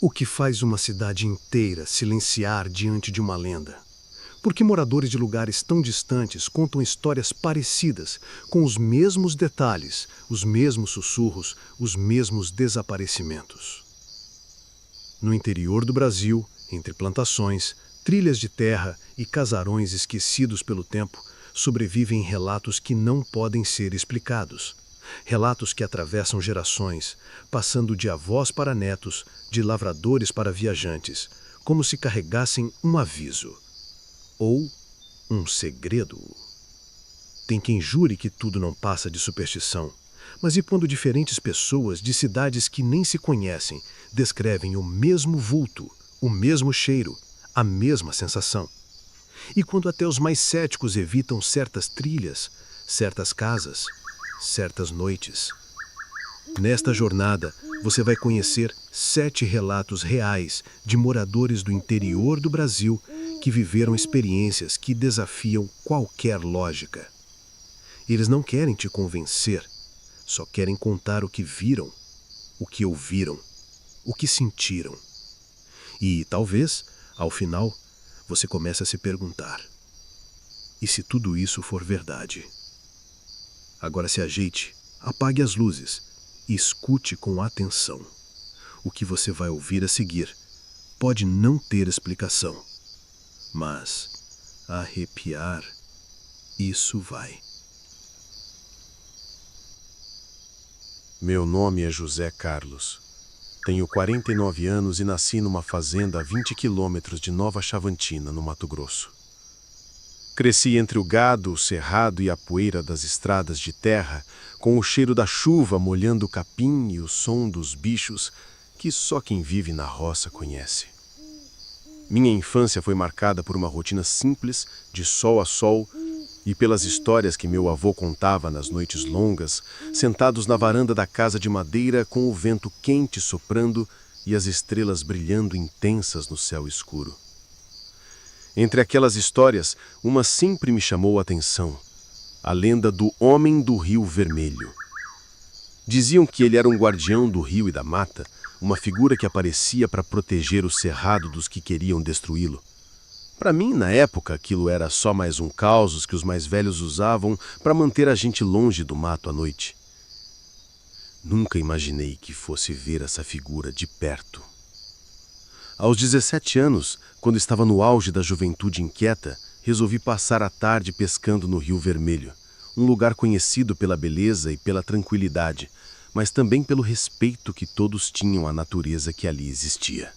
O que faz uma cidade inteira silenciar diante de uma lenda? Porque moradores de lugares tão distantes contam histórias parecidas, com os mesmos detalhes, os mesmos sussurros, os mesmos desaparecimentos. No interior do Brasil, entre plantações, trilhas de terra e casarões esquecidos pelo tempo, sobrevivem relatos que não podem ser explicados. Relatos que atravessam gerações, passando de avós para netos, de lavradores para viajantes, como se carregassem um aviso. Ou um segredo. Tem quem jure que tudo não passa de superstição. Mas e quando diferentes pessoas de cidades que nem se conhecem descrevem o mesmo vulto, o mesmo cheiro, a mesma sensação? E quando até os mais céticos evitam certas trilhas, certas casas, certas noites? Nesta jornada, você vai conhecer 7 relatos reais de moradores do interior do Brasil que viveram experiências que desafiam qualquer lógica. Eles não querem te convencer, só querem contar o que viram, o que ouviram, o que sentiram. E, talvez, ao final, você comece a se perguntar: e se tudo isso for verdade? Agora se ajeite, apague as luzes e escute com atenção. O que você vai ouvir a seguir pode não ter explicação, mas arrepiar, isso vai. Meu nome é José Carlos. Tenho 49 anos e nasci numa fazenda a 20 quilômetros de Nova Chavantina, no Mato Grosso. Cresci entre o gado, o cerrado e a poeira das estradas de terra, com o cheiro da chuva molhando o capim e o som dos bichos que só quem vive na roça conhece. Minha infância foi marcada por uma rotina simples, de sol a sol, e pelas histórias que meu avô contava nas noites longas, sentados na varanda da casa de madeira com o vento quente soprando e as estrelas brilhando intensas no céu escuro. Entre aquelas histórias, uma sempre me chamou a atenção: a lenda do Homem do Rio Vermelho. Diziam que ele era um guardião do rio e da mata, uma figura que aparecia para proteger o cerrado dos que queriam destruí-lo. Para mim, na época, aquilo era só mais um causos que os mais velhos usavam para manter a gente longe do mato à noite. Nunca imaginei que fosse ver essa figura de perto. Aos 17 anos, quando estava no auge da juventude inquieta, resolvi passar a tarde pescando no Rio Vermelho, um lugar conhecido pela beleza e pela tranquilidade, mas também pelo respeito que todos tinham à natureza que ali existia.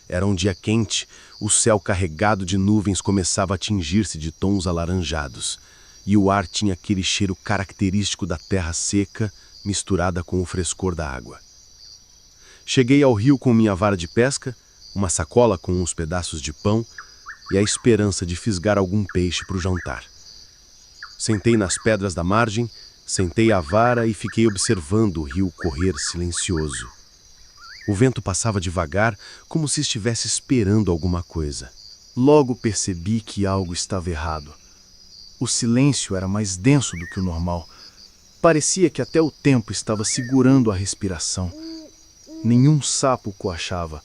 Era um dia quente, o céu carregado de nuvens começava a tingir-se de tons alaranjados, e o ar tinha aquele cheiro característico da terra seca, misturada com o frescor da água. Cheguei ao rio com minha vara de pesca, uma sacola com uns pedaços de pão e a esperança de fisgar algum peixe para o jantar. Sentei nas pedras da margem, sentei a vara e fiquei observando o rio correr silencioso. O vento passava devagar, como se estivesse esperando alguma coisa. Logo percebi que algo estava errado. O silêncio era mais denso do que o normal. Parecia que até o tempo estava segurando a respiração. Nenhum sapo coachava,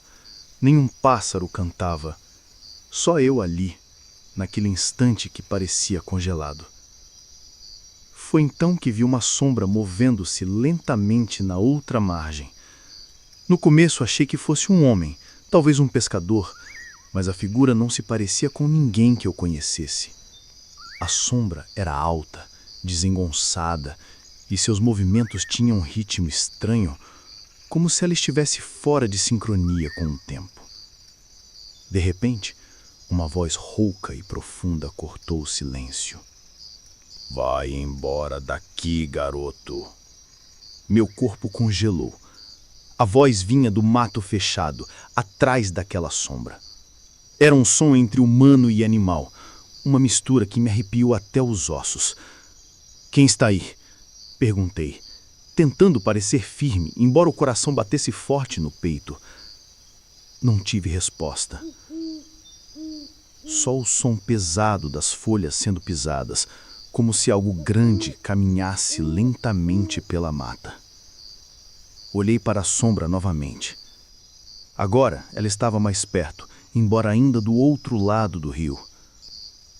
nenhum pássaro cantava. Só eu ali, naquele instante que parecia congelado. Foi então que vi uma sombra movendo-se lentamente na outra margem. No começo achei que fosse um homem, talvez um pescador, mas a figura não se parecia com ninguém que eu conhecesse. A sombra era alta, desengonçada, e seus movimentos tinham um ritmo estranho, como se ela estivesse fora de sincronia com o tempo. De repente, uma voz rouca e profunda cortou o silêncio. "Vai embora daqui, garoto." Meu corpo congelou. A voz vinha do mato fechado, atrás daquela sombra. Era um som entre humano e animal, uma mistura que me arrepiou até os ossos. "Quem está aí?" perguntei, tentando parecer firme, embora o coração batesse forte no peito. Não tive resposta. Só o som pesado das folhas sendo pisadas, como se algo grande caminhasse lentamente pela mata. Olhei para a sombra novamente. Agora ela estava mais perto, embora ainda do outro lado do rio.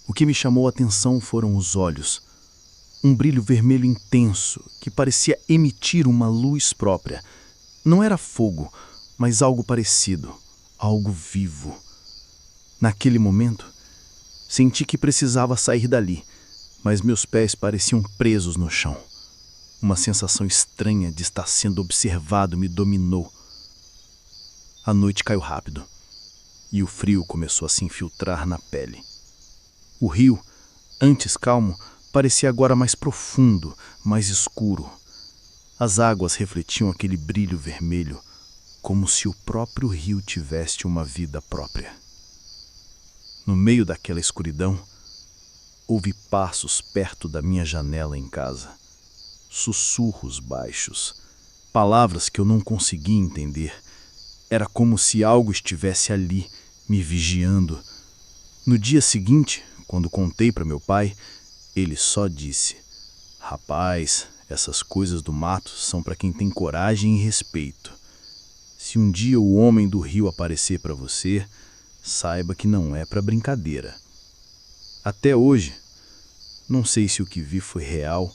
O que me chamou a atenção foram os olhos. Um brilho vermelho intenso que parecia emitir uma luz própria. Não era fogo, mas algo parecido, algo vivo. Naquele momento, senti que precisava sair dali, mas meus pés pareciam presos no chão. Uma sensação estranha de estar sendo observado me dominou. A noite caiu rápido e o frio começou a se infiltrar na pele. O rio, antes calmo, parecia agora mais profundo, mais escuro. As águas refletiam aquele brilho vermelho, como se o próprio rio tivesse uma vida própria. No meio daquela escuridão, ouvi passos perto da minha janela em casa. Sussurros baixos, palavras que eu não conseguia entender. Era como se algo estivesse ali, me vigiando. No dia seguinte, quando contei para meu pai, ele só disse: "Rapaz, essas coisas do mato são para quem tem coragem e respeito. Se um dia o homem do rio aparecer para você, saiba que não é para brincadeira." Até hoje, não sei se o que vi foi real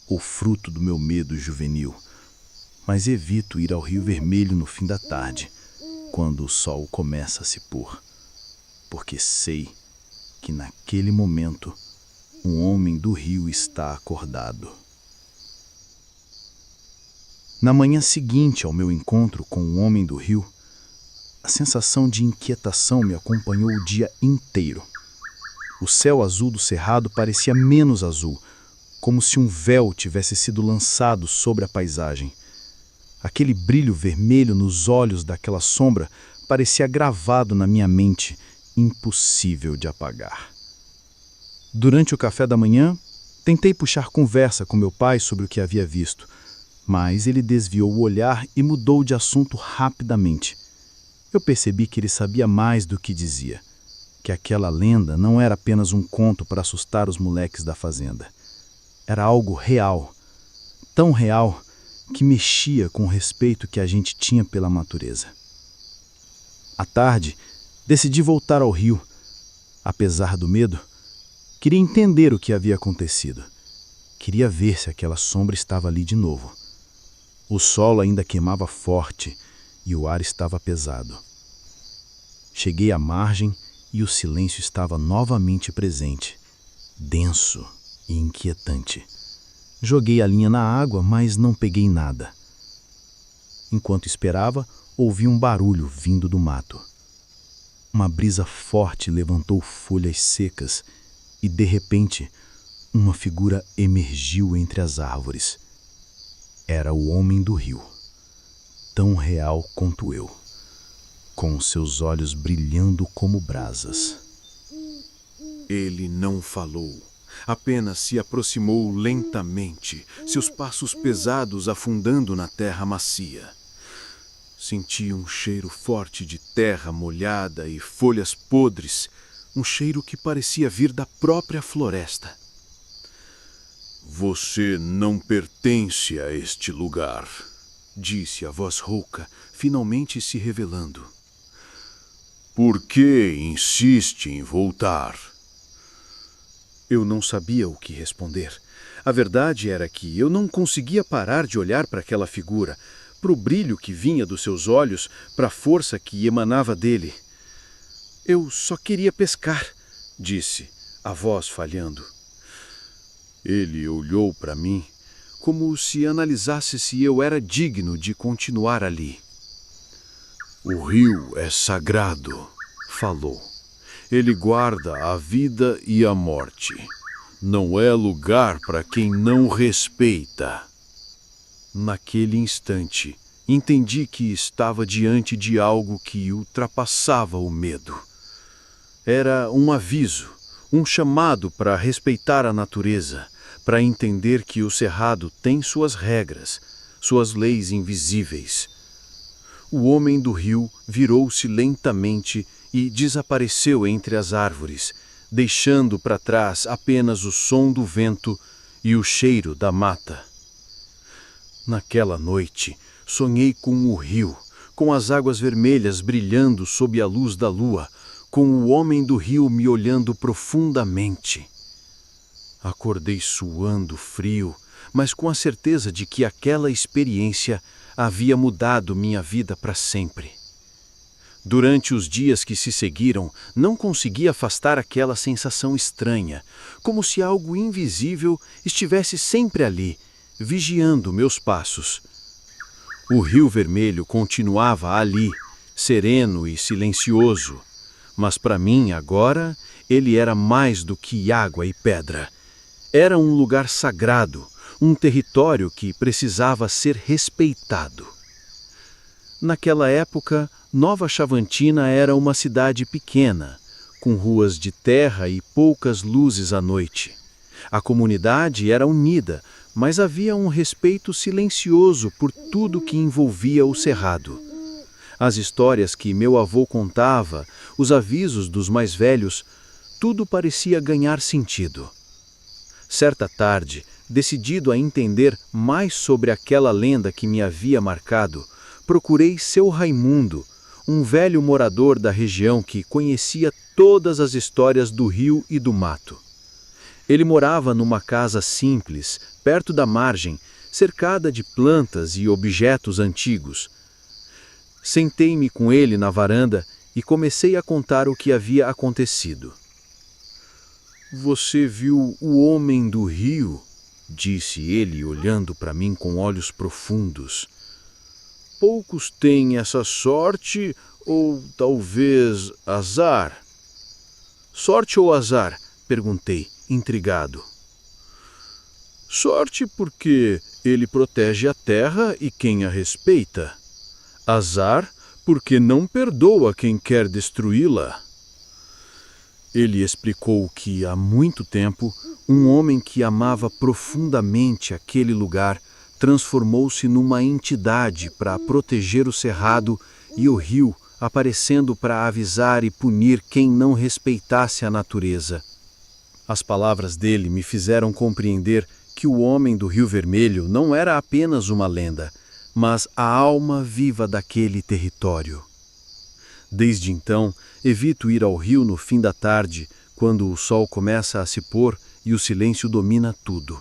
ou fruto do meu medo juvenil, mas evito ir ao Rio Vermelho no fim da tarde, quando o sol começa a se pôr, porque sei que naquele momento um homem do rio está acordado. Na manhã seguinte ao meu encontro com o homem do rio, a sensação de inquietação me acompanhou o dia inteiro. O céu azul do cerrado parecia menos azul, como se um véu tivesse sido lançado sobre a paisagem. Aquele brilho vermelho nos olhos daquela sombra parecia gravado na minha mente, impossível de apagar. Durante o café da manhã, tentei puxar conversa com meu pai sobre o que havia visto, mas ele desviou o olhar e mudou de assunto rapidamente. Eu percebi que ele sabia mais do que dizia, que aquela lenda não era apenas um conto para assustar os moleques da fazenda. Era algo real, tão real que mexia com o respeito que a gente tinha pela natureza. À tarde, decidi voltar ao rio. Apesar do medo, queria entender o que havia acontecido. Queria ver se aquela sombra estava ali de novo. O sol ainda queimava forte e o ar estava pesado. Cheguei à margem e o silêncio estava novamente presente, denso e inquietante. Joguei a linha na água, mas não peguei nada. Enquanto esperava, ouvi um barulho vindo do mato. Uma brisa forte levantou folhas secas e, de repente, uma figura emergiu entre as árvores. Era o homem do rio, tão real quanto eu, com seus olhos brilhando como brasas. Ele não falou, apenas se aproximou lentamente, seus passos pesados afundando na terra macia. Senti um cheiro forte de terra molhada e folhas podres, um cheiro que parecia vir da própria floresta. "Você não pertence a este lugar", disse a voz rouca, finalmente se revelando. "Por que insiste em voltar?" Eu não sabia o que responder. A verdade era que eu não conseguia parar de olhar para aquela figura, para o brilho que vinha dos seus olhos, para a força que emanava dele. "Eu só queria pescar", disse, a voz falhando. Ele olhou para mim, como se analisasse se eu era digno de continuar ali. "O rio é sagrado", falou. "Ele guarda a vida e a morte. Não é lugar para quem não respeita." Naquele instante, entendi que estava diante de algo que ultrapassava o medo. Era um aviso, um chamado para respeitar a natureza, para entender que o cerrado tem suas regras, suas leis invisíveis. O homem do rio virou-se lentamente e desapareceu entre as árvores, deixando para trás apenas o som do vento e o cheiro da mata. Naquela noite, sonhei com o rio, com as águas vermelhas brilhando sob a luz da lua, com o homem do rio me olhando profundamente. Acordei suando frio, mas com a certeza de que aquela experiência havia mudado minha vida para sempre. Durante os dias que se seguiram, não consegui afastar aquela sensação estranha, como se algo invisível estivesse sempre ali, vigiando meus passos. O Rio Vermelho continuava ali, sereno e silencioso, mas para mim agora ele era mais do que água e pedra. Era um lugar sagrado, um território que precisava ser respeitado. Naquela época, Nova Chavantina era uma cidade pequena, com ruas de terra e poucas luzes à noite. A comunidade era unida, mas havia um respeito silencioso por tudo que envolvia o cerrado. As histórias que meu avô contava, os avisos dos mais velhos, tudo parecia ganhar sentido. Certa tarde, decidido a entender mais sobre aquela lenda que me havia marcado, procurei seu Raimundo, um velho morador da região que conhecia todas as histórias do rio e do mato. Ele morava numa casa simples, perto da margem, cercada de plantas e objetos antigos. Sentei-me com ele na varanda e comecei a contar o que havia acontecido. "Você viu o homem do rio?" disse ele, olhando para mim com olhos profundos. "Poucos têm essa sorte, ou talvez azar." "Sorte ou azar?" perguntei, intrigado. "Sorte porque ele protege a terra e quem a respeita. Azar porque não perdoa quem quer destruí-la." Ele explicou que, há muito tempo, um homem que amava profundamente aquele lugar transformou-se numa entidade para proteger o cerrado e o rio, aparecendo para avisar e punir quem não respeitasse a natureza. As palavras dele me fizeram compreender que o homem do Rio Vermelho não era apenas uma lenda, mas a alma viva daquele território. Desde então, evito ir ao rio no fim da tarde, quando o sol começa a se pôr e o silêncio domina tudo.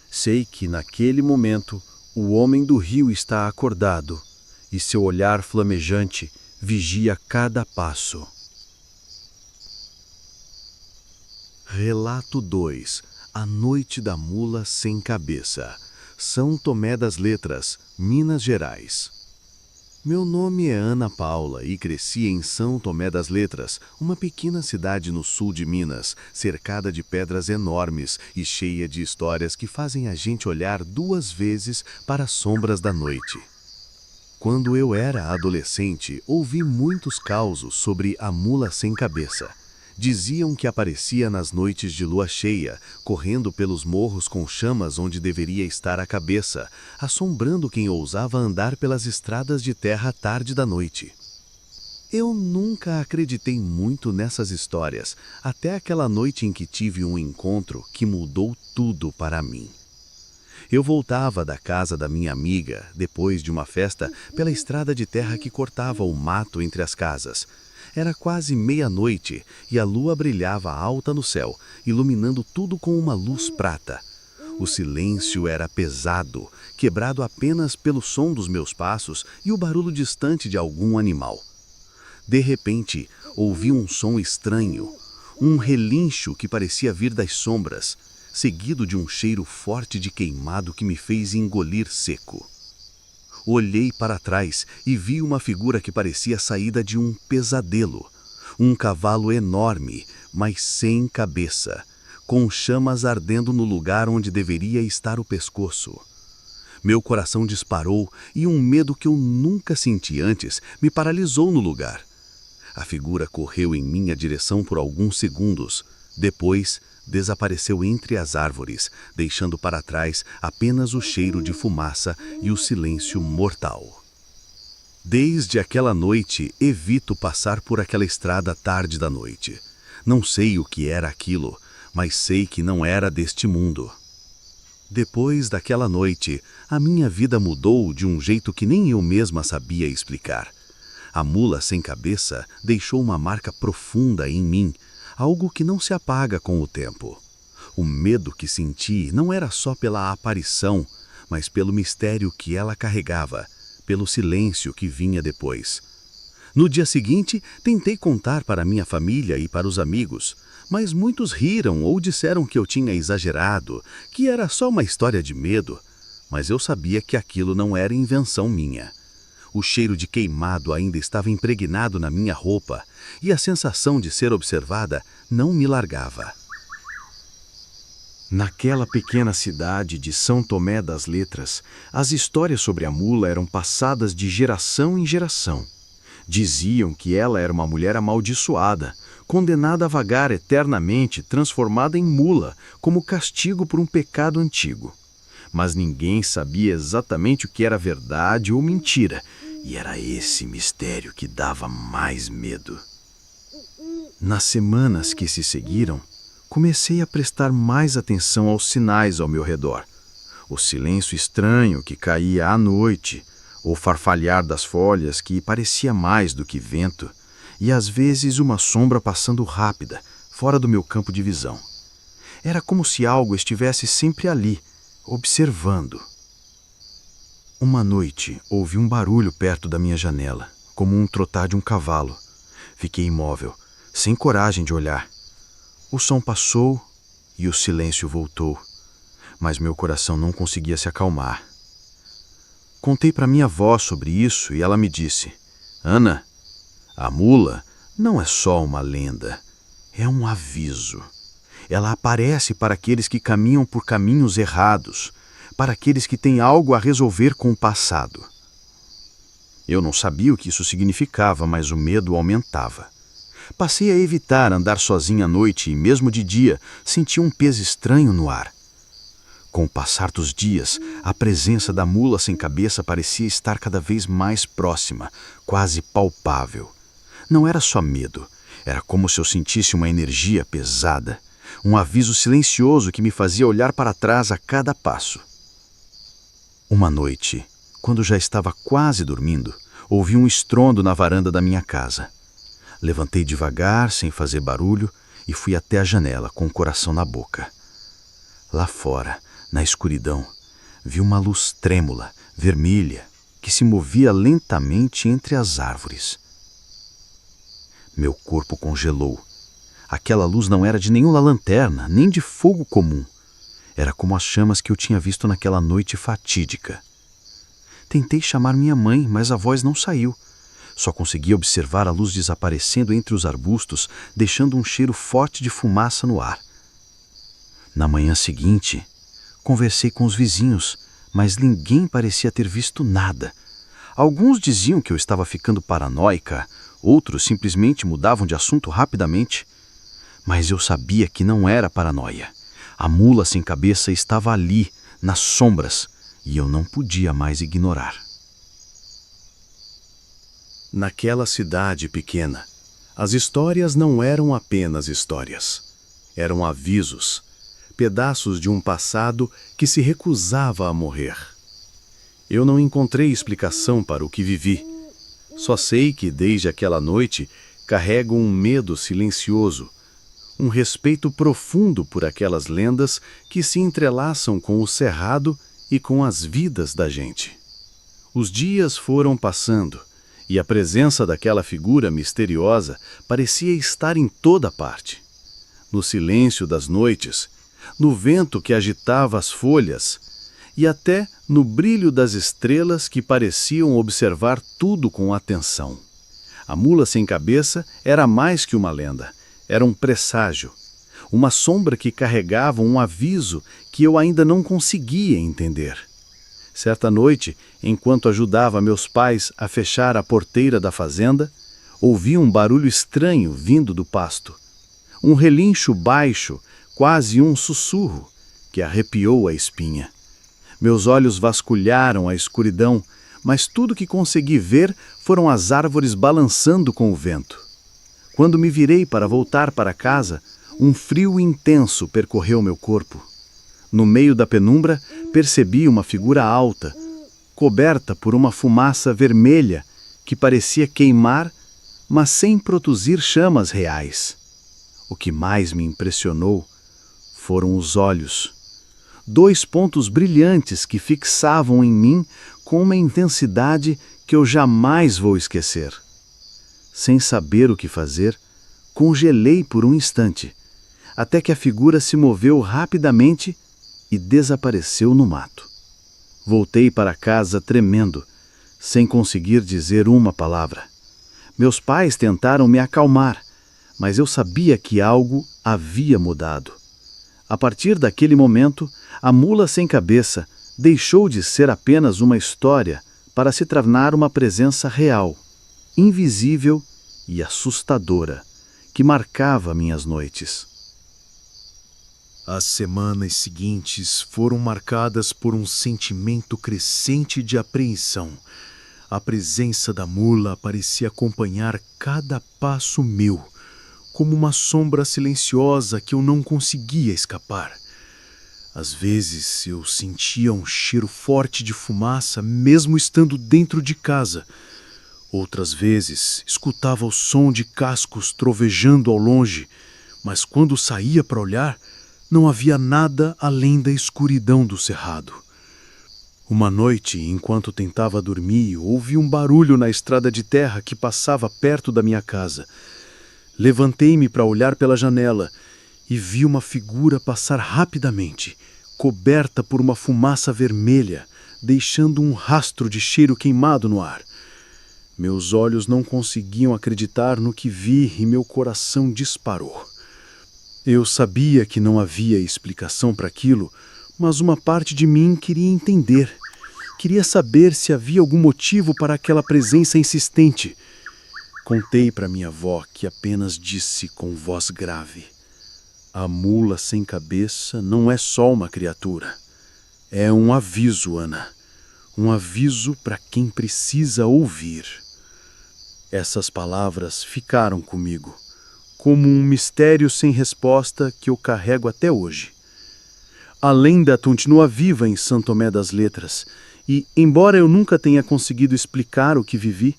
Sei que, naquele momento, o homem do rio está acordado e seu olhar flamejante vigia cada passo. Relato 2. A Noite da Mula Sem Cabeça. São Tomé das Letras, Minas Gerais. Meu nome é Ana Paula e cresci em São Tomé das Letras, uma pequena cidade no sul de Minas, cercada de pedras enormes e cheia de histórias que fazem a gente olhar duas vezes para as sombras da noite. Quando eu era adolescente, ouvi muitos causos sobre a mula sem cabeça. Diziam que aparecia nas noites de lua cheia, correndo pelos morros com chamas onde deveria estar a cabeça, assombrando quem ousava andar pelas estradas de terra à tarde da noite. Eu nunca acreditei muito nessas histórias, até aquela noite em que tive um encontro que mudou tudo para mim. Eu voltava da casa da minha amiga, depois de uma festa, pela estrada de terra que cortava o mato entre as casas. Era quase meia-noite e a lua brilhava alta no céu, iluminando tudo com uma luz prata. O silêncio era pesado, quebrado apenas pelo som dos meus passos e o barulho distante de algum animal. De repente, ouvi um som estranho, um relincho que parecia vir das sombras, seguido de um cheiro forte de queimado que me fez engolir seco. Olhei para trás e vi uma figura que parecia saída de um pesadelo. Um cavalo enorme, mas sem cabeça, com chamas ardendo no lugar onde deveria estar o pescoço. Meu coração disparou e um medo que eu nunca senti antes me paralisou no lugar. A figura correu em minha direção por alguns segundos. Depois, desapareceu entre as árvores, deixando para trás apenas o cheiro de fumaça e o silêncio mortal. Desde aquela noite, evito passar por aquela estrada tarde da noite. Não sei o que era aquilo, mas sei que não era deste mundo. Depois daquela noite, a minha vida mudou de um jeito que nem eu mesma sabia explicar. A mula sem cabeça deixou uma marca profunda em mim, algo que não se apaga com o tempo. O medo que senti não era só pela aparição, mas pelo mistério que ela carregava, pelo silêncio que vinha depois. No dia seguinte, tentei contar para minha família e para os amigos, mas muitos riram ou disseram que eu tinha exagerado, que era só uma história de medo. Mas eu sabia que aquilo não era invenção minha. O cheiro de queimado ainda estava impregnado na minha roupa, e a sensação de ser observada não me largava. Naquela pequena cidade de São Tomé das Letras, as histórias sobre a mula eram passadas de geração em geração. Diziam que ela era uma mulher amaldiçoada, condenada a vagar eternamente, transformada em mula, como castigo por um pecado antigo. Mas ninguém sabia exatamente o que era verdade ou mentira, e era esse mistério que dava mais medo. Nas semanas que se seguiram, comecei a prestar mais atenção aos sinais ao meu redor. O silêncio estranho que caía à noite, o farfalhar das folhas que parecia mais do que vento, e às vezes uma sombra passando rápida, fora do meu campo de visão. Era como se algo estivesse sempre ali, observando. Uma noite, ouvi um barulho perto da minha janela, como um trotar de um cavalo. Fiquei imóvel, sem coragem de olhar. O som passou e o silêncio voltou, mas meu coração não conseguia se acalmar. Contei para minha avó sobre isso e ela me disse: Ana, a mula não é só uma lenda, é um aviso. Ela aparece para aqueles que caminham por caminhos errados, para aqueles que têm algo a resolver com o passado. Eu não sabia o que isso significava, mas o medo aumentava. Passei a evitar andar sozinha à noite e, mesmo de dia, senti um peso estranho no ar. Com o passar dos dias, a presença da mula sem cabeça parecia estar cada vez mais próxima, quase palpável. Não era só medo, era como se eu sentisse uma energia pesada, um aviso silencioso que me fazia olhar para trás a cada passo. Uma noite, quando já estava quase dormindo, ouvi um estrondo na varanda da minha casa. Levantei devagar, sem fazer barulho, e fui até a janela com o coração na boca. Lá fora, na escuridão, vi uma luz trêmula, vermelha, que se movia lentamente entre as árvores. Meu corpo congelou. Aquela luz não era de nenhuma lanterna, nem de fogo comum. Era como as chamas que eu tinha visto naquela noite fatídica. Tentei chamar minha mãe, mas a voz não saiu. Só consegui observar a luz desaparecendo entre os arbustos, deixando um cheiro forte de fumaça no ar. Na manhã seguinte, conversei com os vizinhos, mas ninguém parecia ter visto nada. Alguns diziam que eu estava ficando paranoica, outros simplesmente mudavam de assunto rapidamente. Mas eu sabia que não era paranoia. A mula sem cabeça estava ali, nas sombras, e eu não podia mais ignorar. Naquela cidade pequena, as histórias não eram apenas histórias. Eram avisos, pedaços de um passado que se recusava a morrer. Eu não encontrei explicação para o que vivi. Só sei que, desde aquela noite, carrego um medo silencioso, um respeito profundo por aquelas lendas que se entrelaçam com o cerrado e com as vidas da gente. Os dias foram passando, e a presença daquela figura misteriosa parecia estar em toda parte. No silêncio das noites, no vento que agitava as folhas e até no brilho das estrelas que pareciam observar tudo com atenção. A mula sem cabeça era mais que uma lenda, era um presságio, uma sombra que carregava um aviso que eu ainda não conseguia entender. Certa noite, enquanto ajudava meus pais a fechar a porteira da fazenda, ouvi um barulho estranho vindo do pasto. Um relincho baixo, quase um sussurro, que arrepiou a espinha. Meus olhos vasculharam a escuridão, mas tudo que consegui ver foram as árvores balançando com o vento. Quando me virei para voltar para casa, um frio intenso percorreu meu corpo. No meio da penumbra, percebi uma figura alta, coberta por uma fumaça vermelha que parecia queimar, mas sem produzir chamas reais. O que mais me impressionou foram os olhos. 2 pontos brilhantes que fixavam em mim com uma intensidade que eu jamais vou esquecer. Sem saber o que fazer, congelei por um instante, até que a figura se moveu rapidamente e desapareceu no mato. Voltei para casa tremendo, sem conseguir dizer uma palavra. Meus pais tentaram me acalmar, mas eu sabia que algo havia mudado. A partir daquele momento, a mula sem cabeça deixou de ser apenas uma história para se tornar uma presença real, invisível e assustadora, que marcava minhas noites. As semanas seguintes foram marcadas por um sentimento crescente de apreensão. A presença da mula parecia acompanhar cada passo meu, como uma sombra silenciosa que eu não conseguia escapar. Às vezes eu sentia um cheiro forte de fumaça mesmo estando dentro de casa. Outras vezes escutava o som de cascos trovejando ao longe, mas quando saía para olhar, não havia nada além da escuridão do cerrado. Uma noite, enquanto tentava dormir, ouvi um barulho na estrada de terra que passava perto da minha casa. Levantei-me para olhar pela janela e vi uma figura passar rapidamente, coberta por uma fumaça vermelha, deixando um rastro de cheiro queimado no ar. Meus olhos não conseguiam acreditar no que vi e meu coração disparou. Eu sabia que não havia explicação para aquilo, mas uma parte de mim queria entender. Queria saber se havia algum motivo para aquela presença insistente. Contei para minha avó, que apenas disse com voz grave: "A mula sem cabeça não é só uma criatura. É um aviso, Ana. Um aviso para quem precisa ouvir." Essas palavras ficaram comigo, como um mistério sem resposta que eu carrego até hoje. A lenda continua viva em São Tomé das Letras, e, embora eu nunca tenha conseguido explicar o que vivi,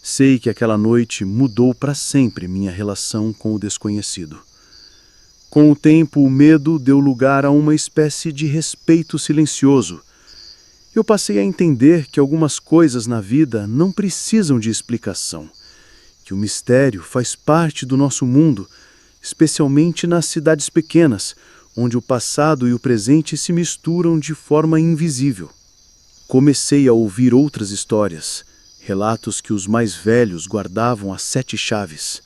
sei que aquela noite mudou para sempre minha relação com o desconhecido. Com o tempo, o medo deu lugar a uma espécie de respeito silencioso. Eu passei a entender que algumas coisas na vida não precisam de explicação, que o mistério faz parte do nosso mundo, especialmente nas cidades pequenas, onde o passado e o presente se misturam de forma invisível. Comecei a ouvir outras histórias, relatos que os mais velhos guardavam às 7 chaves.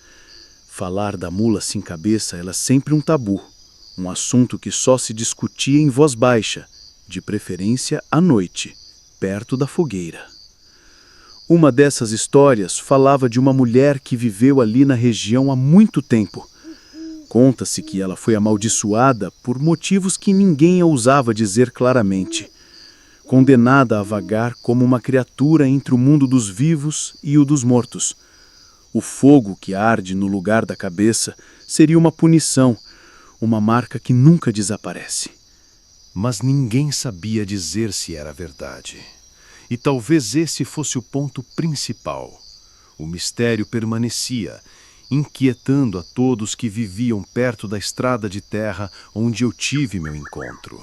Falar da mula sem cabeça era sempre um tabu, um assunto que só se discutia em voz baixa, de preferência à noite, perto da fogueira. Uma dessas histórias falava de uma mulher que viveu ali na região há muito tempo. Conta-se que ela foi amaldiçoada por motivos que ninguém ousava dizer claramente. Condenada a vagar como uma criatura entre o mundo dos vivos e o dos mortos. O fogo que arde no lugar da cabeça seria uma punição, uma marca que nunca desaparece. Mas ninguém sabia dizer se era verdade. E talvez esse fosse o ponto principal. O mistério permanecia, inquietando a todos que viviam perto da estrada de terra onde eu tive meu encontro.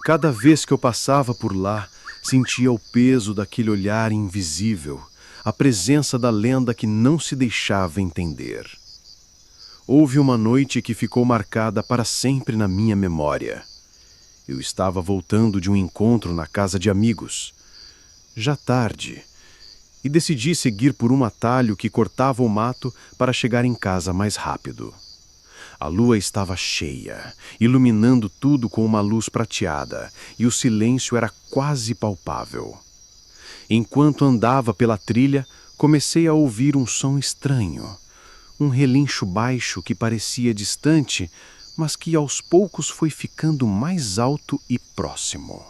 Cada vez que eu passava por lá, sentia o peso daquele olhar invisível, a presença da lenda que não se deixava entender. Houve uma noite que ficou marcada para sempre na minha memória. Eu estava voltando de um encontro na casa de amigos, já tarde, e decidi seguir por um atalho que cortava o mato para chegar em casa mais rápido. A lua estava cheia, iluminando tudo com uma luz prateada, e o silêncio era quase palpável. Enquanto andava pela trilha, comecei a ouvir um som estranho, um relincho baixo que parecia distante, mas que aos poucos foi ficando mais alto e próximo.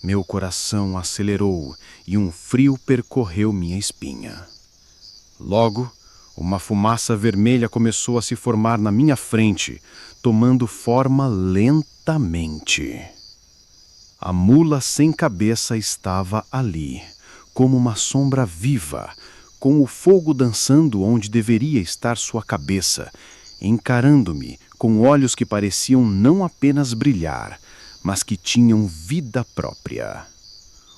Meu coração acelerou e um frio percorreu minha espinha. Logo, Uma fumaça vermelha começou a se formar na minha frente, tomando forma lentamente. A mula sem cabeça estava ali, como uma sombra viva, com o fogo dançando onde deveria estar sua cabeça, encarando-me com olhos que pareciam não apenas brilhar, mas que tinham vida própria.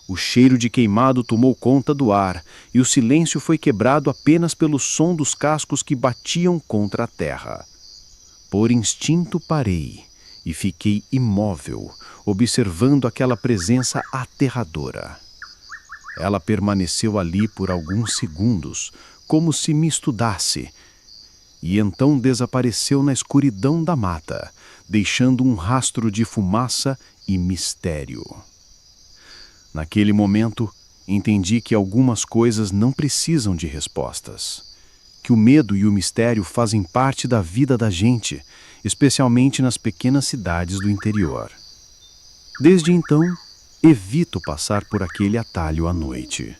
O cheiro de queimado tomou conta do ar, e o silêncio foi quebrado apenas pelo som dos cascos que batiam contra a terra. Por instinto parei e fiquei imóvel, observando aquela presença aterradora. Ela permaneceu ali por alguns segundos, como se me estudasse, e então desapareceu na escuridão da mata, deixando um rastro de fumaça e mistério. Naquele momento, entendi que algumas coisas não precisam de respostas, que o medo e o mistério fazem parte da vida da gente, especialmente nas pequenas cidades do interior. Desde então, evito passar por aquele atalho à noite,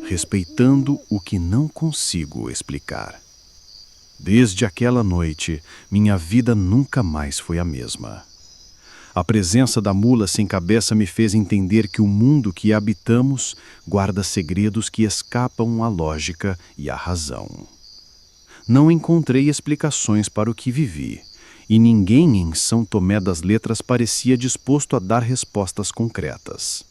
respeitando o que não consigo explicar. Desde aquela noite, minha vida nunca mais foi a mesma. A presença da mula sem cabeça me fez entender que o mundo que habitamos guarda segredos que escapam à lógica e à razão. Não encontrei explicações para o que vivi, e ninguém em São Tomé das Letras parecia disposto a dar respostas concretas.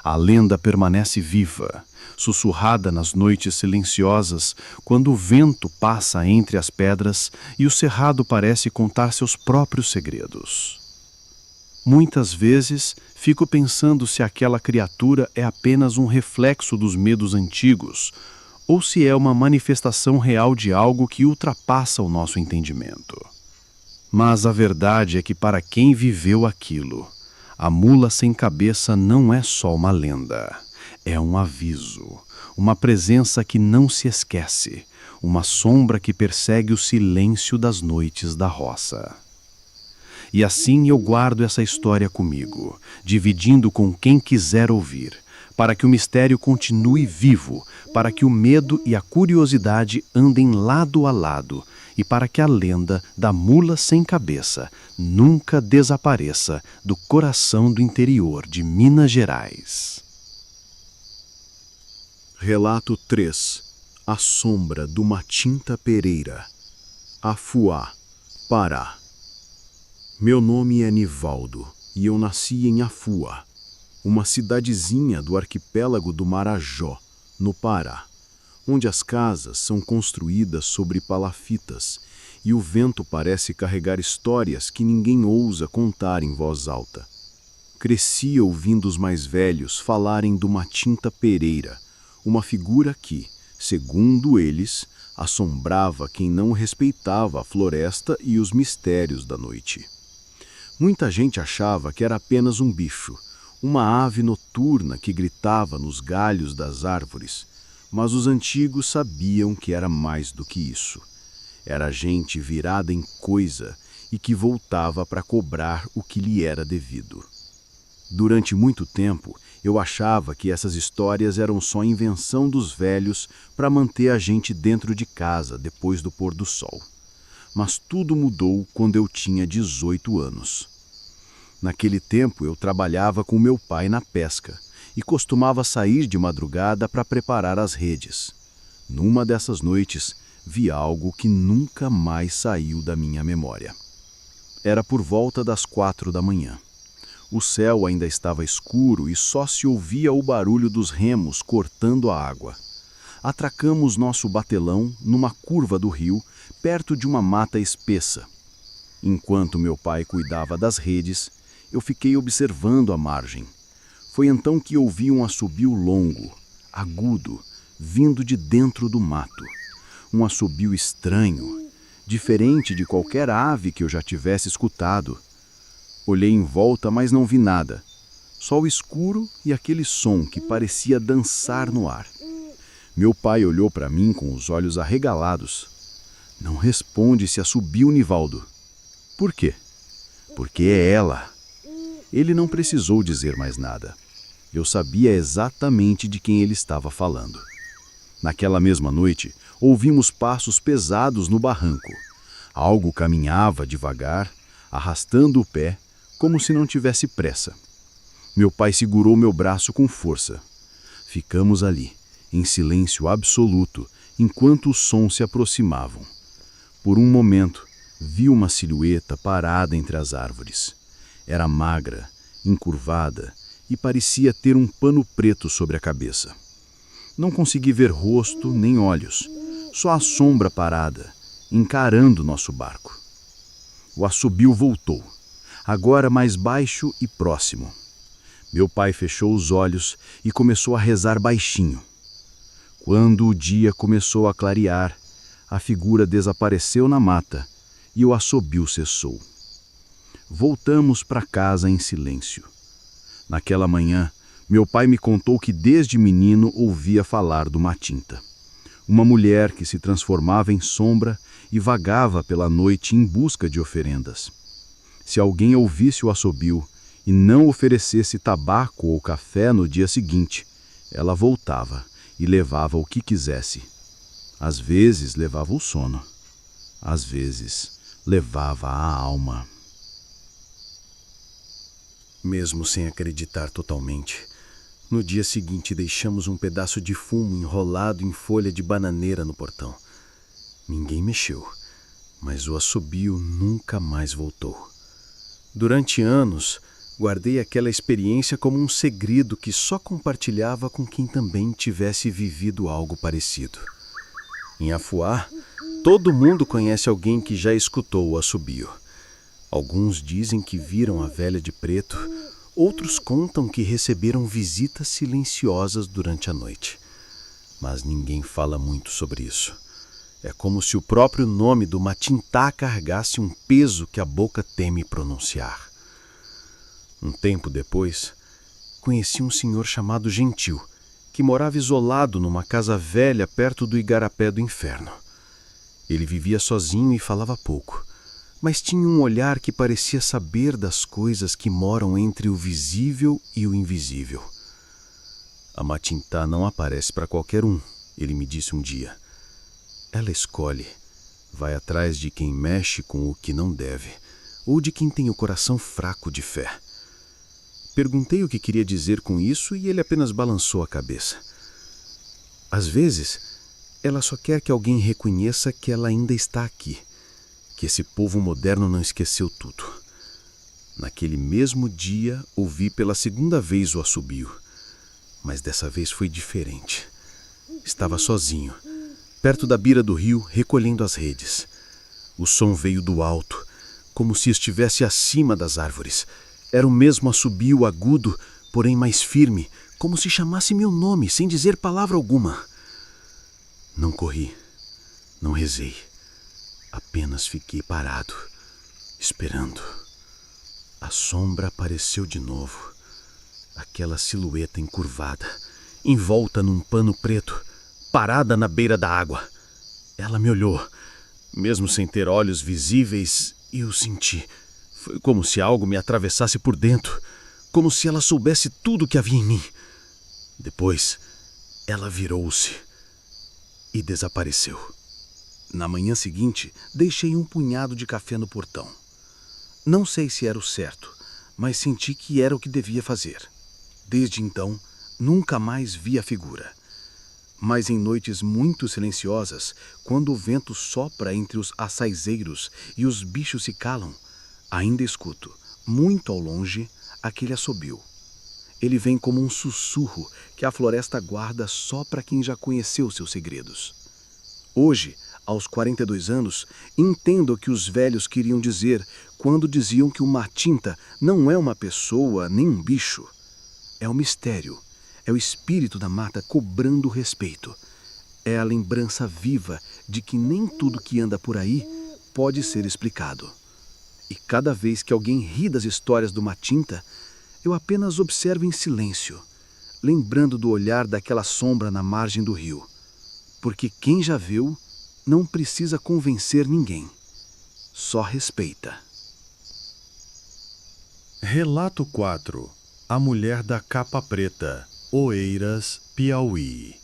A lenda permanece viva, sussurrada nas noites silenciosas, quando o vento passa entre as pedras e o cerrado parece contar seus próprios segredos. Muitas vezes fico pensando se aquela criatura é apenas um reflexo dos medos antigos, ou se é uma manifestação real de algo que ultrapassa o nosso entendimento. Mas a verdade é que para quem viveu aquilo, a mula sem cabeça não é só uma lenda, é um aviso, uma presença que não se esquece, uma sombra que persegue o silêncio das noites da roça. E assim eu guardo essa história comigo, dividindo com quem quiser ouvir, para que o mistério continue vivo, para que o medo e a curiosidade andem lado a lado, e para que a lenda da mula sem cabeça nunca desapareça do coração do interior de Minas Gerais. Relato 3. A Sombra do Matinta Pereira. Afuá, Pará. Meu nome é Nivaldo e eu nasci em Afuá, uma cidadezinha do arquipélago do Marajó, no Pará, onde as casas são construídas sobre palafitas e o vento parece carregar histórias que ninguém ousa contar em voz alta. Cresci ouvindo os mais velhos falarem do Matinta Pereira, uma figura que, segundo eles, assombrava quem não respeitava a floresta e os mistérios da noite. Muita gente achava que era apenas um bicho, uma ave noturna que gritava nos galhos das árvores, mas os antigos sabiam que era mais do que isso. Era gente virada em coisa e que voltava para cobrar o que lhe era devido. Durante muito tempo, eu achava que essas histórias eram só invenção dos velhos para manter a gente dentro de casa depois do pôr do sol. Mas tudo mudou quando eu tinha 18 anos. Naquele tempo eu trabalhava com meu pai na pesca e costumava sair de madrugada para preparar as redes. Numa dessas noites, vi algo que nunca mais saiu da minha memória. Era por volta das 4 da manhã. O céu ainda estava escuro e só se ouvia o barulho dos remos cortando a água. Atracamos nosso batelão numa curva do rio, perto de uma mata espessa. Enquanto meu pai cuidava das redes, eu fiquei observando a margem. Foi então que ouvi um assobio longo, agudo, vindo de dentro do mato. Um assobio estranho, diferente de qualquer ave que eu já tivesse escutado. Olhei em volta, mas não vi nada. Só o escuro e aquele som que parecia dançar no ar. Meu pai olhou para mim com os olhos arregalados. Não responde se assobiu, Nivaldo. Por quê? Porque é ela. Ele não precisou dizer mais nada. Eu sabia exatamente de quem ele estava falando. Naquela mesma noite, ouvimos passos pesados no barranco. Algo caminhava devagar, arrastando o pé, como se não tivesse pressa. Meu pai segurou meu braço com força. Ficamos ali, em silêncio absoluto, enquanto os sons se aproximavam. Por um momento, vi uma silhueta parada entre as árvores. Era magra, encurvada e parecia ter um pano preto sobre a cabeça. Não consegui ver rosto nem olhos, só a sombra parada, encarando nosso barco. O assobio voltou, agora mais baixo e próximo. Meu pai fechou os olhos e começou a rezar baixinho. Quando o dia começou a clarear, a figura desapareceu na mata e o assobio cessou. Voltamos para casa em silêncio. Naquela manhã, meu pai me contou que desde menino ouvia falar do Matinta. Uma mulher que se transformava em sombra e vagava pela noite em busca de oferendas. Se alguém ouvisse o assobio e não oferecesse tabaco ou café no dia seguinte, ela voltava e levava o que quisesse. Às vezes levava o sono, às vezes levava a alma. Mesmo sem acreditar totalmente, no dia seguinte deixamos um pedaço de fumo enrolado em folha de bananeira no portão. Ninguém mexeu, mas o assobio nunca mais voltou. Durante anos, guardei aquela experiência como um segredo que só compartilhava com quem também tivesse vivido algo parecido. Em Afuá, todo mundo conhece alguém que já escutou o assobio. Alguns dizem que viram a velha de preto, outros contam que receberam visitas silenciosas durante a noite. Mas ninguém fala muito sobre isso. É como se o próprio nome do Matintá carregasse um peso que a boca teme pronunciar. Um tempo depois, conheci um senhor chamado Gentil, que morava isolado numa casa velha perto do igarapé do inferno. Ele vivia sozinho e falava pouco, mas tinha um olhar que parecia saber das coisas que moram entre o visível e o invisível. A Matintá não aparece para qualquer um, ele me disse um dia. Ela escolhe, vai atrás de quem mexe com o que não deve, ou de quem tem o coração fraco de fé. Perguntei o que queria dizer com isso e ele apenas balançou a cabeça. Às vezes, ela só quer que alguém reconheça que ela ainda está aqui, que esse povo moderno não esqueceu tudo. Naquele mesmo dia, ouvi pela segunda vez o assobio, mas dessa vez foi diferente. Estava sozinho, perto da beira do rio, recolhendo as redes. O som veio do alto, como se estivesse acima das árvores. Era o mesmo assobio agudo, porém mais firme, como se chamasse meu nome, sem dizer palavra alguma. Não corri, não rezei. Apenas fiquei parado, esperando. A sombra apareceu de novo. Aquela silhueta encurvada, envolta num pano preto, parada na beira da água. Ela me olhou, mesmo sem ter olhos visíveis, e eu senti. Foi como se algo me atravessasse por dentro, como se ela soubesse tudo o que havia em mim. Depois, ela virou-se e desapareceu. Na manhã seguinte, deixei um punhado de café no portão. Não sei se era o certo, mas senti que era o que devia fazer. Desde então, nunca mais vi a figura. Mas em noites muito silenciosas, quando o vento sopra entre os açaizeiros e os bichos se calam, ainda escuto, muito ao longe, aquele assobio. Ele vem como um sussurro que a floresta guarda só para quem já conheceu seus segredos. Hoje, aos 42 anos, entendo o que os velhos queriam dizer quando diziam que o Matinta não é uma pessoa nem um bicho. É o mistério, é o espírito da mata cobrando respeito. É a lembrança viva de que nem tudo que anda por aí pode ser explicado. E cada vez que alguém ri das histórias do Matinta, eu apenas observo em silêncio, lembrando do olhar daquela sombra na margem do rio. Porque quem já viu não precisa convencer ninguém, só respeita. Relato 4. A Mulher da Capa Preta, Oeiras, Piauí.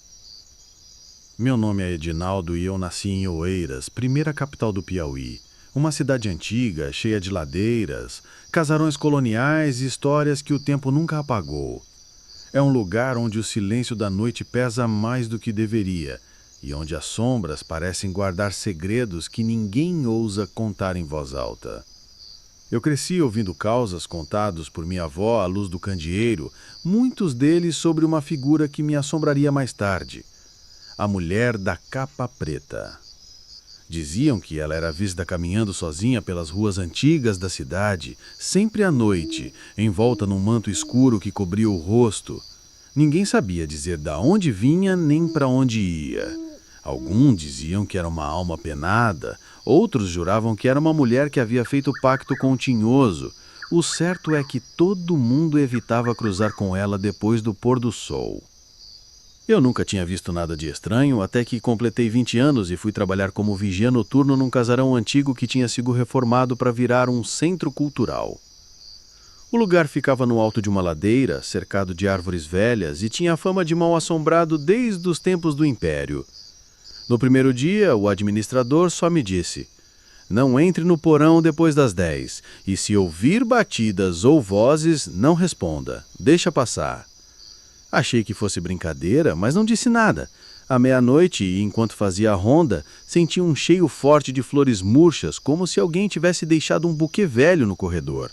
Meu nome é Edinaldo e eu nasci em Oeiras, primeira capital do Piauí. Uma cidade antiga, cheia de ladeiras, casarões coloniais e histórias que o tempo nunca apagou. É um lugar onde o silêncio da noite pesa mais do que deveria e onde as sombras parecem guardar segredos que ninguém ousa contar em voz alta. Eu cresci ouvindo causas contados por minha avó à luz do candeeiro, muitos deles sobre uma figura que me assombraria mais tarde. A mulher da capa preta. Diziam que ela era vista caminhando sozinha pelas ruas antigas da cidade, sempre à noite, envolta num manto escuro que cobria o rosto. Ninguém sabia dizer de onde vinha nem para onde ia. Alguns diziam que era uma alma penada, outros juravam que era uma mulher que havia feito pacto com o tinhoso. O certo é que todo mundo evitava cruzar com ela depois do pôr do sol. Eu nunca tinha visto nada de estranho até que completei 20 anos e fui trabalhar como vigia noturno num casarão antigo que tinha sido reformado para virar um centro cultural. O lugar ficava no alto de uma ladeira, cercado de árvores velhas, e tinha a fama de mal-assombrado desde os tempos do Império. No primeiro dia, o administrador só me disse: "Não entre no porão depois das 10, e se ouvir batidas ou vozes, não responda, deixa passar." Achei que fosse brincadeira, mas não disse nada. À meia-noite, enquanto fazia a ronda, senti um cheiro forte de flores murchas, como se alguém tivesse deixado um buquê velho no corredor.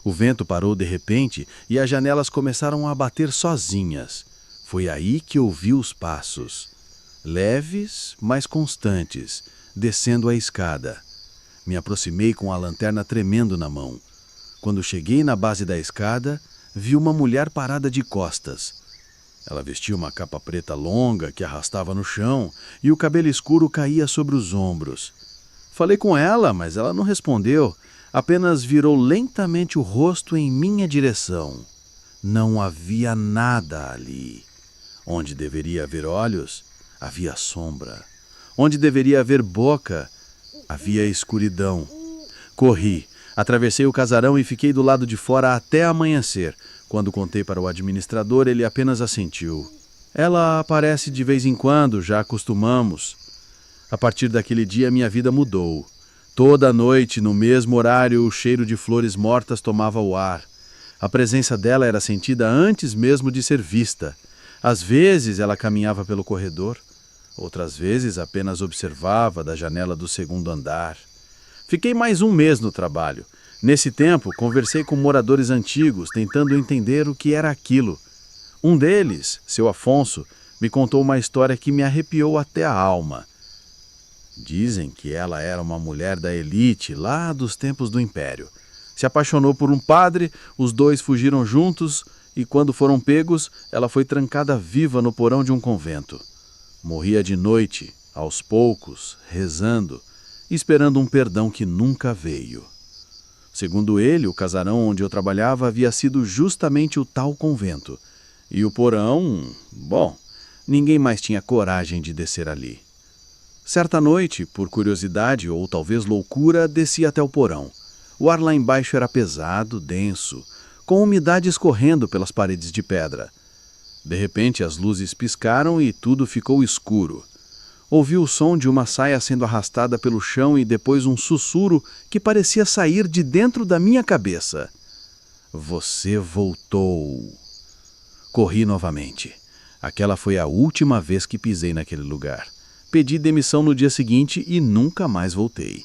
O vento parou de repente e as janelas começaram a bater sozinhas. Foi aí que ouvi os passos. Leves, mas constantes, descendo a escada. Me aproximei com a lanterna tremendo na mão. Quando cheguei na base da escada, vi uma mulher parada de costas. Ela vestia uma capa preta longa que arrastava no chão e o cabelo escuro caía sobre os ombros. Falei com ela, mas ela não respondeu, apenas virou lentamente o rosto em minha direção. Não havia nada ali. Onde deveria haver olhos, havia sombra. Onde deveria haver boca, havia escuridão. Corri, atravessei o casarão e fiquei do lado de fora até amanhecer. Quando contei para o administrador, ele apenas assentiu. "Ela aparece de vez em quando, já acostumamos." A partir daquele dia, minha vida mudou. Toda noite, no mesmo horário, o cheiro de flores mortas tomava o ar. A presença dela era sentida antes mesmo de ser vista. Às vezes, ela caminhava pelo corredor. Outras vezes, apenas observava da janela do segundo andar. Fiquei mais um mês no trabalho. Nesse tempo, conversei com moradores antigos, tentando entender o que era aquilo. Um deles, seu Afonso, me contou uma história que me arrepiou até a alma. Dizem que ela era uma mulher da elite, lá dos tempos do Império. Se apaixonou por um padre, os dois fugiram juntos e, quando foram pegos, ela foi trancada viva no porão de um convento. Morria de noite, aos poucos, rezando, esperando um perdão que nunca veio. Segundo ele, o casarão onde eu trabalhava havia sido justamente o tal convento. E o porão, bom, ninguém mais tinha coragem de descer ali. Certa noite, por curiosidade ou talvez loucura, desci até o porão. O ar lá embaixo era pesado, denso, com umidade escorrendo pelas paredes de pedra. De repente, as luzes piscaram e tudo ficou escuro. Ouvi o som de uma saia sendo arrastada pelo chão e depois um sussurro que parecia sair de dentro da minha cabeça. "Você voltou." Corri novamente. Aquela foi a última vez que pisei naquele lugar. Pedi demissão no dia seguinte e nunca mais voltei.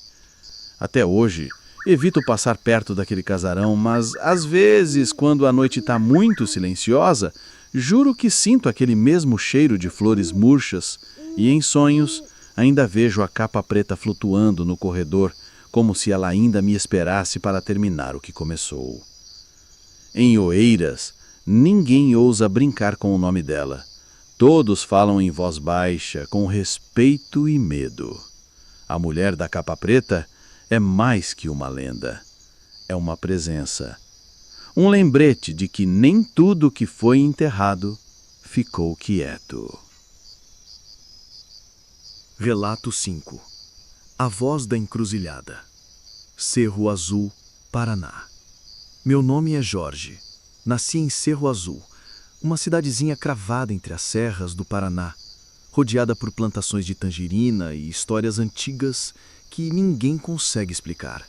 Até hoje, evito passar perto daquele casarão, mas às vezes, quando a noite está muito silenciosa, juro que sinto aquele mesmo cheiro de flores murchas e, em sonhos, ainda vejo a capa preta flutuando no corredor, como se ela ainda me esperasse para terminar o que começou. Em Oeiras, ninguém ousa brincar com o nome dela. Todos falam em voz baixa, com respeito e medo. A mulher da capa preta é mais que uma lenda. É uma presença. Um lembrete de que nem tudo que foi enterrado ficou quieto. Relato 5. A Voz da Encruzilhada. Cerro Azul, Paraná. Meu nome é Jorge. Nasci em Cerro Azul, uma cidadezinha cravada entre as serras do Paraná, rodeada por plantações de tangerina e histórias antigas que ninguém consegue explicar.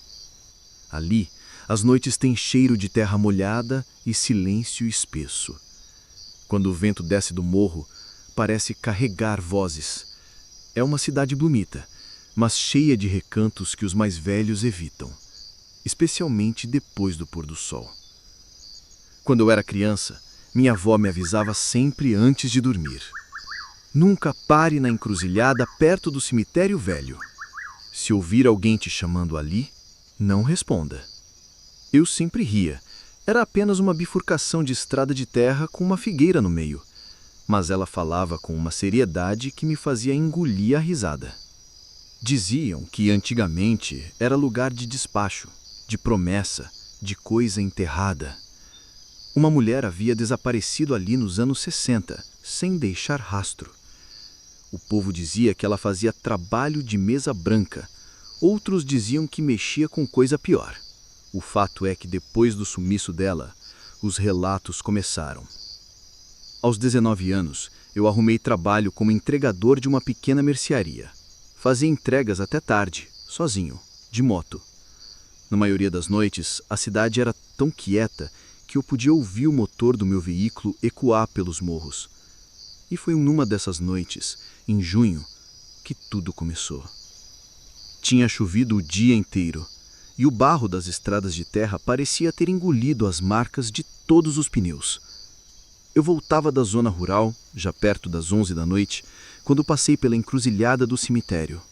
Ali, as noites têm cheiro de terra molhada e silêncio espesso. Quando o vento desce do morro, parece carregar vozes. É uma cidade bonita, mas cheia de recantos que os mais velhos evitam, especialmente depois do pôr do sol. Quando eu era criança, minha avó me avisava sempre antes de dormir. Nunca pare na encruzilhada perto do cemitério velho. Se ouvir alguém te chamando ali, não responda. Eu sempre ria. Era apenas uma bifurcação de estrada de terra com uma figueira no meio. Mas ela falava com uma seriedade que me fazia engolir a risada. Diziam que antigamente era lugar de despacho, de promessa, de coisa enterrada. Uma mulher havia desaparecido ali nos anos 60, sem deixar rastro. O povo dizia que ela fazia trabalho de mesa branca. Outros diziam que mexia com coisa pior. O fato é que depois do sumiço dela, os relatos começaram. Aos 19 anos, eu arrumei trabalho como entregador de uma pequena mercearia. Fazia entregas até tarde, sozinho, de moto. Na maioria das noites, a cidade era tão quieta que eu podia ouvir o motor do meu veículo ecoar pelos morros. E foi numa dessas noites, em junho, que tudo começou. Tinha chovido o dia inteiro, e o barro das estradas de terra parecia ter engolido as marcas de todos os pneus. Eu voltava da zona rural, já perto das 11 da noite, quando passei pela encruzilhada do cemitério.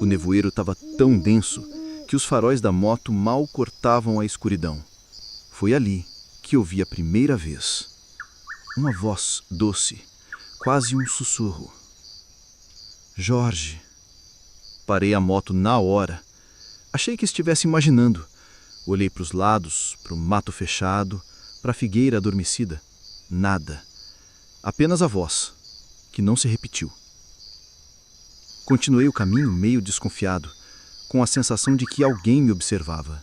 O nevoeiro estava tão denso que os faróis da moto mal cortavam a escuridão. Foi ali que eu vi a primeira vez uma voz doce, quase um sussurro. Jorge. Parei a moto na hora. Achei que estivesse imaginando. Olhei para os lados, para o mato fechado, para a figueira adormecida. Nada. Apenas a voz, que não se repetiu. Continuei o caminho meio desconfiado, com a sensação de que alguém me observava.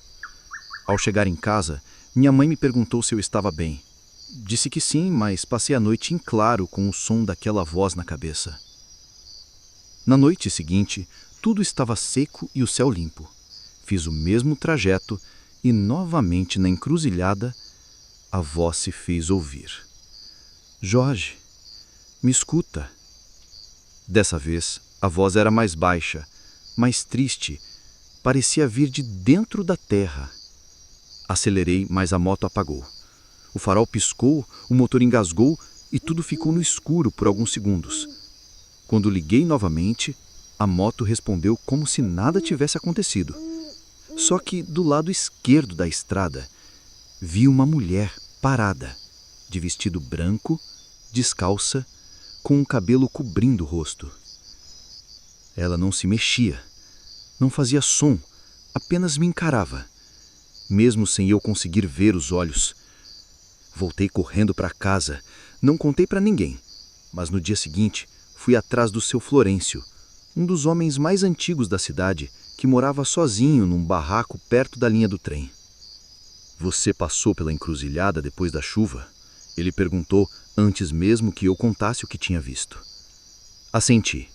Ao chegar em casa, minha mãe me perguntou se eu estava bem. Disse que sim, mas passei a noite em claro com o som daquela voz na cabeça. Na noite seguinte, tudo estava seco e o céu limpo. Fiz o mesmo trajeto e, novamente na encruzilhada, a voz se fez ouvir. Jorge, me escuta. Dessa vez, a voz era mais baixa, mais triste, parecia vir de dentro da terra. Acelerei, mas a moto apagou. O farol piscou, o motor engasgou e tudo ficou no escuro por alguns segundos. Quando liguei novamente, a moto respondeu como se nada tivesse acontecido. Só que do lado esquerdo da estrada, vi uma mulher parada, de vestido branco, descalça, com o cabelo cobrindo o rosto. Ela não se mexia, não fazia som, apenas me encarava, mesmo sem eu conseguir ver os olhos. Voltei correndo para casa, não contei para ninguém, mas no dia seguinte fui atrás do seu Florencio, um dos homens mais antigos da cidade, que morava sozinho num barraco perto da linha do trem. Você passou pela encruzilhada depois da chuva? Ele perguntou antes mesmo que eu contasse o que tinha visto. Assenti.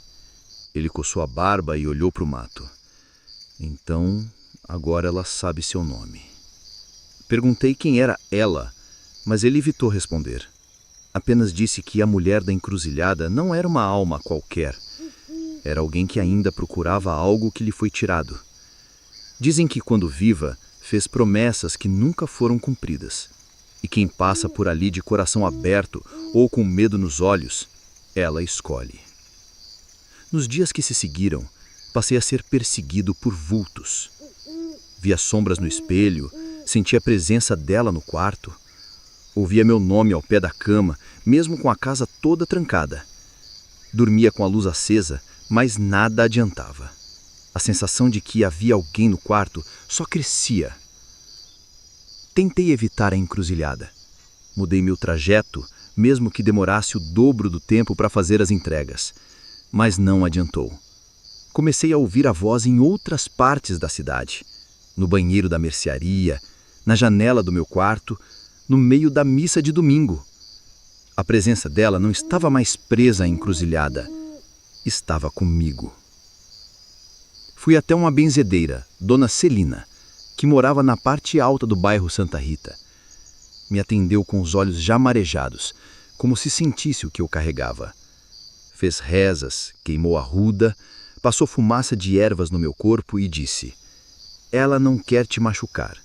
Ele coçou a barba e olhou para o mato. Então, agora ela sabe seu nome. Perguntei quem era ela, mas ele evitou responder. Apenas disse que a mulher da encruzilhada não era uma alma qualquer. Era alguém que ainda procurava algo que lhe foi tirado. Dizem que quando viva, fez promessas que nunca foram cumpridas. E quem passa por ali de coração aberto ou com medo nos olhos, ela escolhe. Nos dias que se seguiram, passei a ser perseguido por vultos. Via sombras no espelho, sentia a presença dela no quarto. Ouvia meu nome ao pé da cama, mesmo com a casa toda trancada. Dormia com a luz acesa, mas nada adiantava. A sensação de que havia alguém no quarto só crescia. Tentei evitar a encruzilhada. Mudei meu trajeto, mesmo que demorasse o dobro do tempo para fazer as entregas. Mas não adiantou. Comecei a ouvir a voz em outras partes da cidade. No banheiro da mercearia, na janela do meu quarto, no meio da missa de domingo. A presença dela não estava mais presa à encruzilhada. estava comigo. Fui até uma benzedeira, Dona Celina, que morava na parte alta do bairro Santa Rita. Me atendeu com os olhos já marejados, como se sentisse o que eu carregava. Fez rezas, queimou a ruda, passou fumaça de ervas no meu corpo e disse: "Ela não quer te machucar,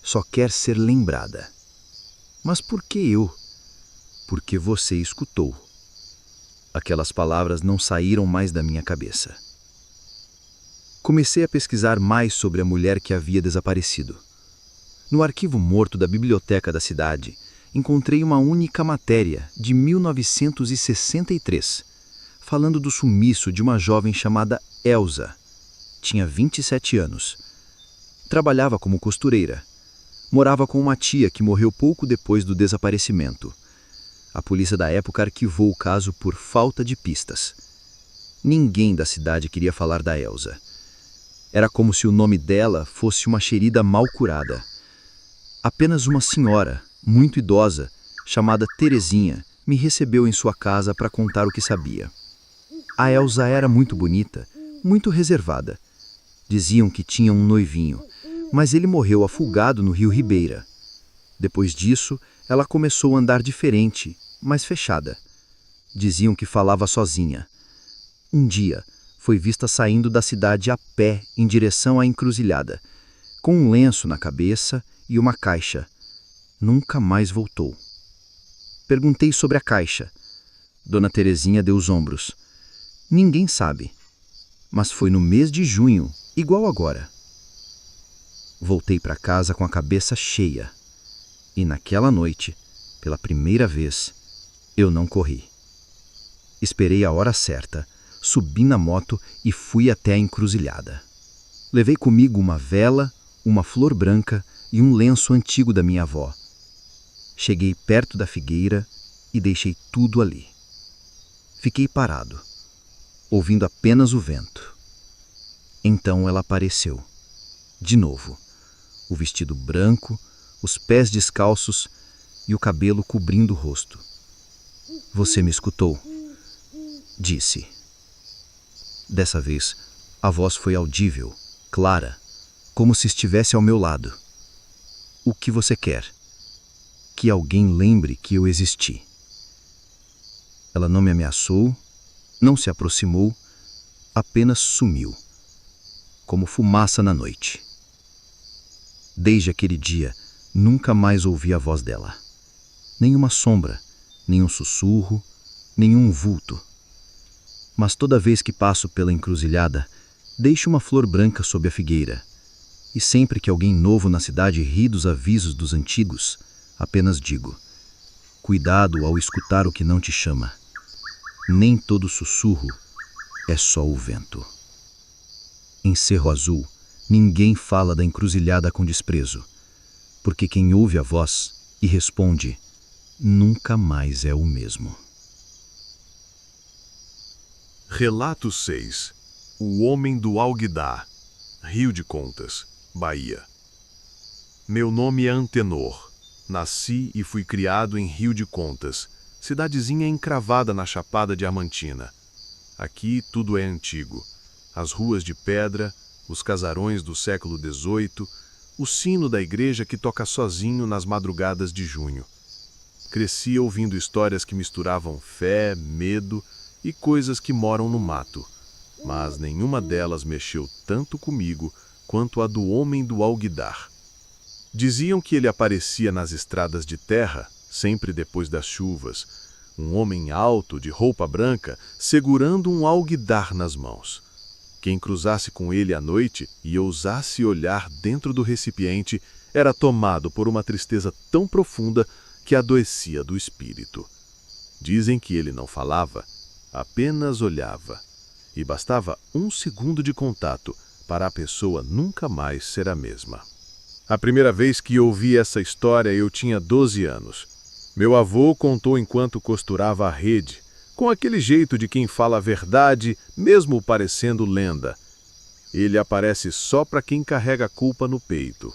só quer ser lembrada." Mas por que eu? Porque você escutou. Aquelas palavras não saíram mais da minha cabeça. Comecei a pesquisar mais sobre a mulher que havia desaparecido. No arquivo morto da biblioteca da cidade, encontrei uma única matéria de 1963, falando do sumiço de uma jovem chamada Elsa. Tinha 27 anos. Trabalhava como costureira. Morava com uma tia que morreu pouco depois do desaparecimento. A polícia da época arquivou o caso por falta de pistas. Ninguém da cidade queria falar da Elsa. Era como se o nome dela fosse uma ferida mal curada. Apenas uma senhora, muito idosa, chamada Terezinha, me recebeu em sua casa para contar o que sabia. A Elsa era muito bonita, muito reservada. Diziam que tinha um noivinho, mas ele morreu afogado no rio Ribeira. Depois disso, ela começou a andar diferente, mas fechada. Diziam que falava sozinha. Um dia, foi vista saindo da cidade a pé em direção à encruzilhada, com um lenço na cabeça e uma caixa. Nunca mais voltou. Perguntei sobre a caixa. Dona Terezinha deu os ombros. Ninguém sabe. Mas foi no mês de junho, igual agora. Voltei para casa com a cabeça cheia. E naquela noite, pela primeira vez, eu não corri. Esperei a hora certa, subi na moto e fui até a encruzilhada. Levei comigo uma vela, uma flor branca e um lenço antigo da minha avó. Cheguei perto da figueira e deixei tudo ali. Fiquei parado, ouvindo apenas o vento. Então ela apareceu. De novo, o vestido branco, os pés descalços e o cabelo cobrindo o rosto. "Você me escutou?" disse. Dessa vez, a voz foi audível, clara, como se estivesse ao meu lado. "O que você quer?" "Que alguém lembre que eu existi." Ela não me ameaçou, não se aproximou, apenas sumiu, como fumaça na noite. Desde aquele dia, nunca mais ouvi a voz dela. Nenhuma sombra, nenhum sussurro, nenhum vulto. Mas toda vez que passo pela encruzilhada, deixo uma flor branca sob a figueira. E sempre que alguém novo na cidade ri dos avisos dos antigos, apenas digo: cuidado ao escutar o que não te chama. Nem todo sussurro é só o vento. Em Cerro Azul, ninguém fala da encruzilhada com desprezo, porque quem ouve a voz e responde nunca mais é o mesmo. Relato 6. O Homem do Alguidar, Rio de Contas, Bahia. Meu nome é Antenor. Nasci e fui criado em Rio de Contas, cidadezinha encravada na Chapada Diamantina. Aqui tudo é antigo. As ruas de pedra, os casarões do século XVIII, o sino da igreja que toca sozinho nas madrugadas de junho. Cresci ouvindo histórias que misturavam fé, medo e coisas que moram no mato, mas nenhuma delas mexeu tanto comigo quanto a do Homem do Alguidar. Diziam que ele aparecia nas estradas de terra, sempre depois das chuvas, um homem alto, de roupa branca, segurando um alguidar nas mãos. Quem cruzasse com ele à noite e ousasse olhar dentro do recipiente era tomado por uma tristeza tão profunda que adoecia do espírito. Dizem que ele não falava, apenas olhava, e bastava 1 segundo de contato para a pessoa nunca mais ser a mesma. A primeira vez que ouvi essa história eu tinha 12 anos. Meu avô contou enquanto costurava a rede, com aquele jeito de quem fala a verdade, mesmo parecendo lenda. Ele aparece só para quem carrega a culpa no peito.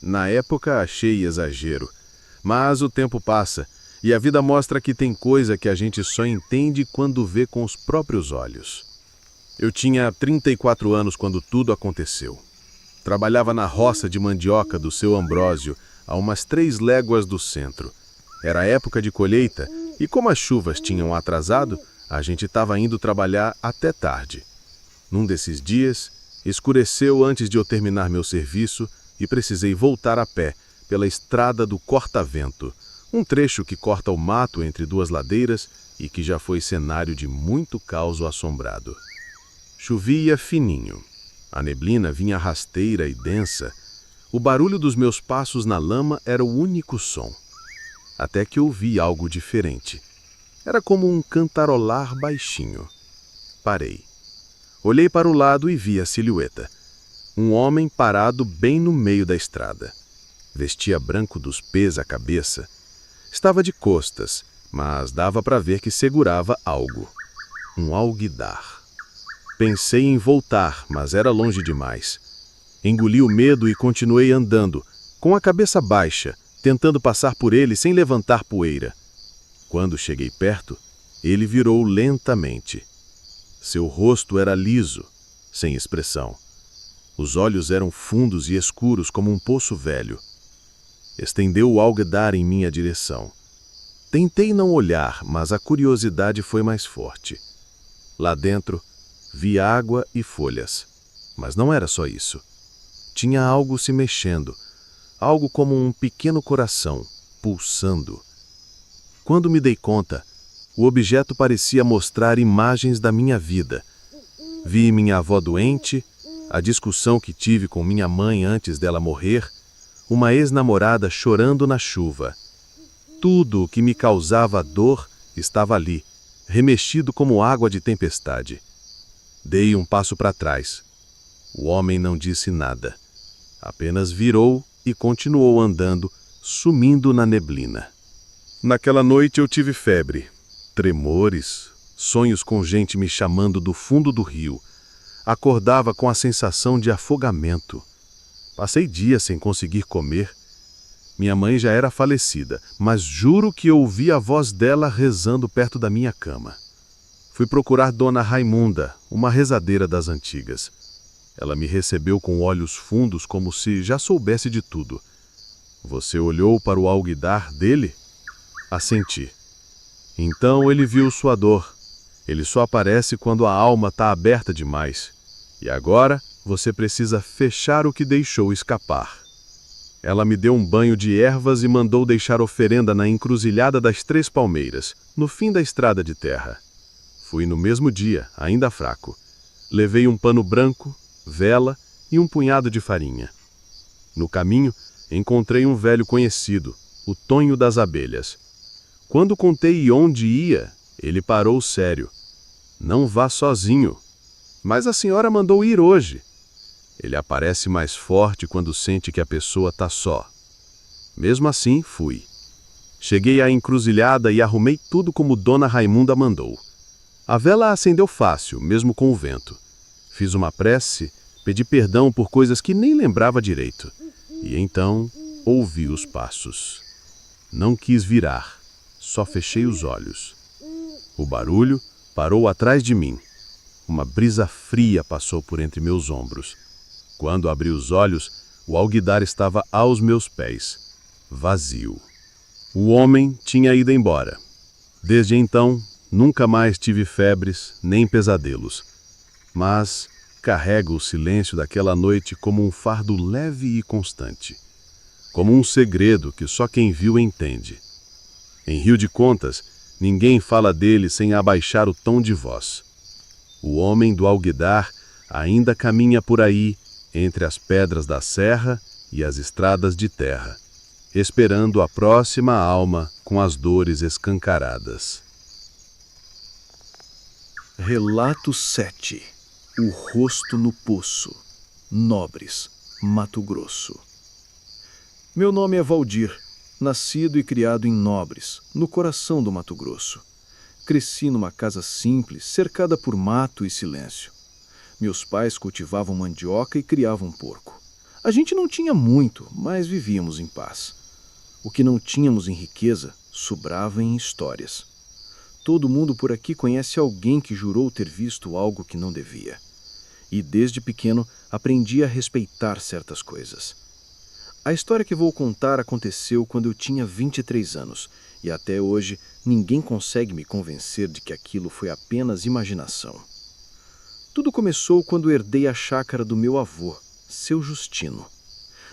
Na época achei exagero, mas o tempo passa E a vida mostra que tem coisa que a gente só entende quando vê com os próprios olhos. Eu tinha 34 anos quando tudo aconteceu. Trabalhava na roça de mandioca do seu Ambrósio, a umas 3 léguas do centro. Era época de colheita e, como as chuvas tinham atrasado, a gente estava indo trabalhar até tarde. Num desses dias, escureceu antes de eu terminar meu serviço e precisei voltar a pé pela estrada do Corta-Vento, um trecho que corta o mato entre 2 ladeiras e que já foi cenário de muito caos assombrado. Chovia fininho. A neblina vinha rasteira e densa. O barulho dos meus passos na lama era o único som. Até que ouvi algo diferente. Era como um cantarolar baixinho. Parei. Olhei para o lado e vi a silhueta. Um homem parado bem no meio da estrada. Vestia branco dos pés à cabeça. Estava de costas, mas dava para ver que segurava algo. Um alguidar. Pensei em voltar, mas era longe demais. Engoli o medo e continuei andando, com a cabeça baixa, tentando passar por ele sem levantar poeira. Quando cheguei perto, ele virou lentamente. Seu rosto era liso, sem expressão. Os olhos eram fundos e escuros como um poço velho. Estendeu o alguidar em minha direção. Tentei não olhar, mas a curiosidade foi mais forte. Lá dentro, vi água e folhas. Mas não era só isso. Tinha algo se mexendo, algo como um pequeno coração, pulsando. Quando me dei conta, o objeto parecia mostrar imagens da minha vida. Vi minha avó doente, a discussão que tive com minha mãe antes dela morrer, uma ex-namorada chorando na chuva. Tudo o que me causava dor estava ali, remexido como água de tempestade. Dei um passo para trás. O homem não disse nada. Apenas virou e continuou andando, sumindo na neblina. Naquela noite eu tive febre, tremores, sonhos com gente me chamando do fundo do rio. Acordava com a sensação de afogamento. Passei dias sem conseguir comer. Minha mãe já era falecida, mas juro que ouvi a voz dela rezando perto da minha cama. Fui procurar Dona Raimunda, uma rezadeira das antigas. Ela me recebeu com olhos fundos como se já soubesse de tudo. Você olhou para o alguidar dele? Assenti. Então ele viu sua dor. Ele só aparece quando a alma está aberta demais. E agora você precisa fechar o que deixou escapar. Ela me deu um banho de ervas e mandou deixar oferenda na encruzilhada das 3 palmeiras, no fim da estrada de terra. Fui no mesmo dia, ainda fraco. Levei um pano branco, vela e um punhado de farinha. No caminho, encontrei um velho conhecido, o Tonho das Abelhas. Quando contei onde ia, ele parou sério. Não vá sozinho. Mas a senhora mandou ir hoje. Ele aparece mais forte quando sente que a pessoa está só. Mesmo assim, fui. Cheguei à encruzilhada e arrumei tudo como Dona Raimunda mandou. A vela acendeu fácil, mesmo com o vento. Fiz uma prece, pedi perdão por coisas que nem lembrava direito. E então, ouvi os passos. Não quis virar, só fechei os olhos. O barulho parou atrás de mim. Uma brisa fria passou por entre meus ombros. Quando abri os olhos, o alguidar estava aos meus pés, vazio. O homem tinha ido embora. Desde então, nunca mais tive febres nem pesadelos. Mas carrego o silêncio daquela noite como um fardo leve e constante. Como um segredo que só quem viu entende. Em Rio de Contas, ninguém fala dele sem abaixar o tom de voz. O homem do alguidar ainda caminha por aí, entre as pedras da serra e as estradas de terra, esperando a próxima alma com as dores escancaradas. Relato 7. O rosto no poço. Nobres, Mato Grosso. Meu nome é Valdir, nascido e criado em Nobres, no coração do Mato Grosso. Cresci numa casa simples, cercada por mato e silêncio. Meus pais cultivavam mandioca e criavam porco. A gente não tinha muito, mas vivíamos em paz. O que não tínhamos em riqueza, sobrava em histórias. Todo mundo por aqui conhece alguém que jurou ter visto algo que não devia. E desde pequeno aprendi a respeitar certas coisas. A história que vou contar aconteceu quando eu tinha 23 anos, e até hoje ninguém consegue me convencer de que aquilo foi apenas imaginação. Tudo começou quando herdei a chácara do meu avô, seu Justino.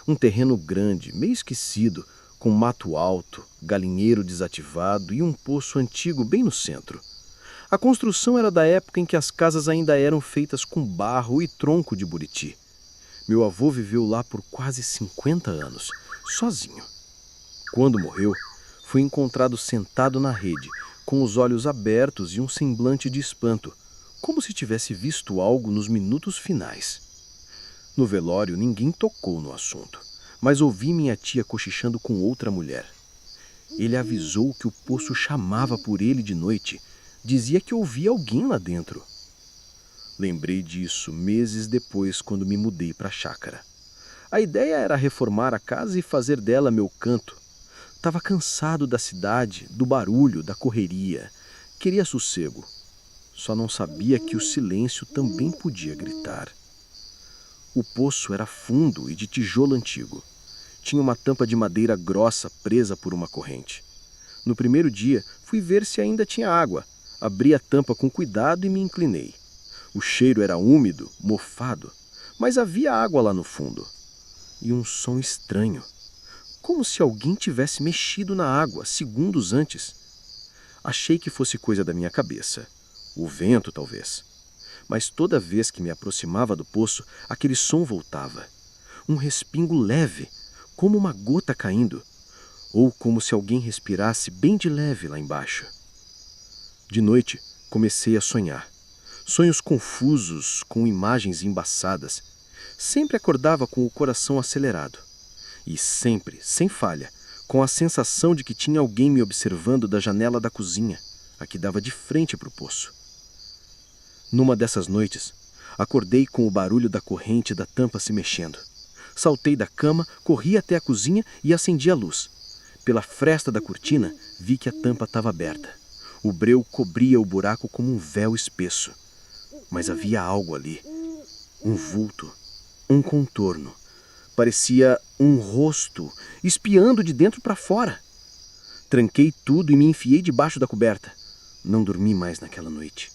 Um terreno grande, meio esquecido, com mato alto, galinheiro desativado e um poço antigo bem no centro. A construção era da época em que as casas ainda eram feitas com barro e tronco de buriti. Meu avô viveu lá por quase 50 anos, sozinho. Quando morreu, foi encontrado sentado na rede, com os olhos abertos e um semblante de espanto, como se tivesse visto algo nos minutos finais. No velório, ninguém tocou no assunto, mas ouvi minha tia cochichando com outra mulher. Ele avisou que o poço chamava por ele de noite, dizia que ouvia alguém lá dentro. Lembrei disso meses depois, quando me mudei para a chácara. A ideia era reformar a casa e fazer dela meu canto. Estava cansado da cidade, do barulho, da correria. Queria sossego. Só não sabia que o silêncio também podia gritar. O poço era fundo e de tijolo antigo. Tinha uma tampa de madeira grossa presa por uma corrente. No primeiro dia, fui ver se ainda tinha água. Abri a tampa com cuidado e me inclinei. O cheiro era úmido, mofado, mas havia água lá no fundo. E um som estranho, como se alguém tivesse mexido na água segundos antes. Achei que fosse coisa da minha cabeça. O vento, talvez. Mas toda vez que me aproximava do poço, aquele som voltava. Um respingo leve, como uma gota caindo, ou como se alguém respirasse bem de leve lá embaixo. De noite, comecei a sonhar. Sonhos confusos, com imagens embaçadas. Sempre acordava com o coração acelerado. E sempre, sem falha, com a sensação de que tinha alguém me observando da janela da cozinha, a que dava de frente para o poço. Numa dessas noites, acordei com o barulho da corrente da tampa se mexendo. Saltei da cama, corri até a cozinha e acendi a luz. Pela fresta da cortina, vi que a tampa estava aberta. O breu cobria o buraco como um véu espesso. Mas havia algo ali. Um vulto, um contorno. Parecia um rosto, espiando de dentro para fora. Tranquei tudo e me enfiei debaixo da coberta. Não dormi mais naquela noite.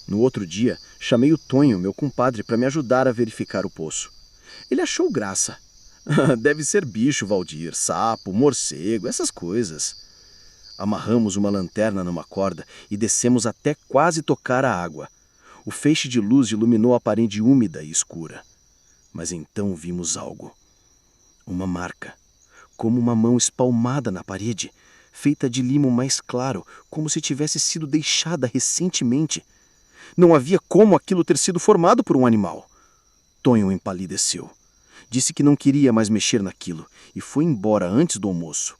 No outro dia, chamei o Tonho, meu compadre, para me ajudar a verificar o poço. Ele achou graça. Deve ser bicho, Valdir, sapo, morcego, essas coisas. Amarramos uma lanterna numa corda e descemos até quase tocar a água. O feixe de luz iluminou a parede úmida e escura. Mas então vimos algo. Uma marca, como uma mão espalmada na parede, feita de limo mais claro, como se tivesse sido deixada recentemente. Não havia como aquilo ter sido formado por um animal. Tonho empalideceu. Disse que não queria mais mexer naquilo e foi embora antes do almoço.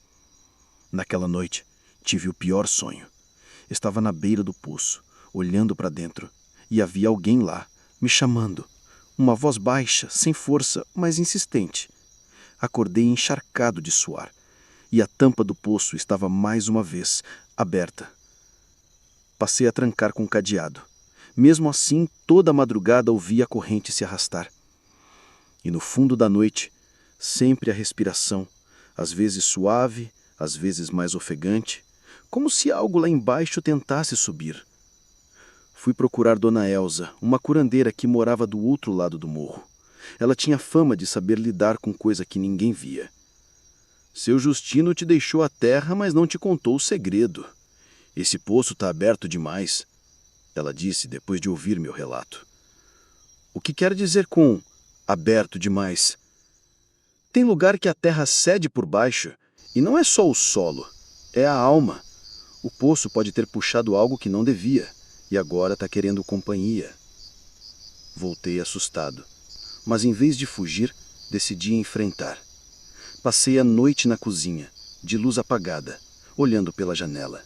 Naquela noite, tive o pior sonho. Estava na beira do poço, olhando para dentro, e havia alguém lá, me chamando. Uma voz baixa, sem força, mas insistente. Acordei encharcado de suar, e a tampa do poço estava mais uma vez aberta. Passei a trancar com cadeado. Mesmo assim, toda a madrugada ouvi a corrente se arrastar. E no fundo da noite, sempre a respiração, às vezes suave, às vezes mais ofegante, como se algo lá embaixo tentasse subir. Fui procurar Dona Elza, uma curandeira que morava do outro lado do morro. Ela tinha fama de saber lidar com coisa que ninguém via. Seu Justino te deixou a terra, mas não te contou o segredo. Esse poço está aberto demais, ela disse depois de ouvir meu relato. O que quer dizer com aberto demais? Tem lugar que a terra cede por baixo, e não é só o solo, é a alma. O poço pode ter puxado algo que não devia, e agora está querendo companhia. Voltei assustado, mas em vez de fugir, decidi enfrentar. Passei a noite na cozinha, de luz apagada, olhando pela janela.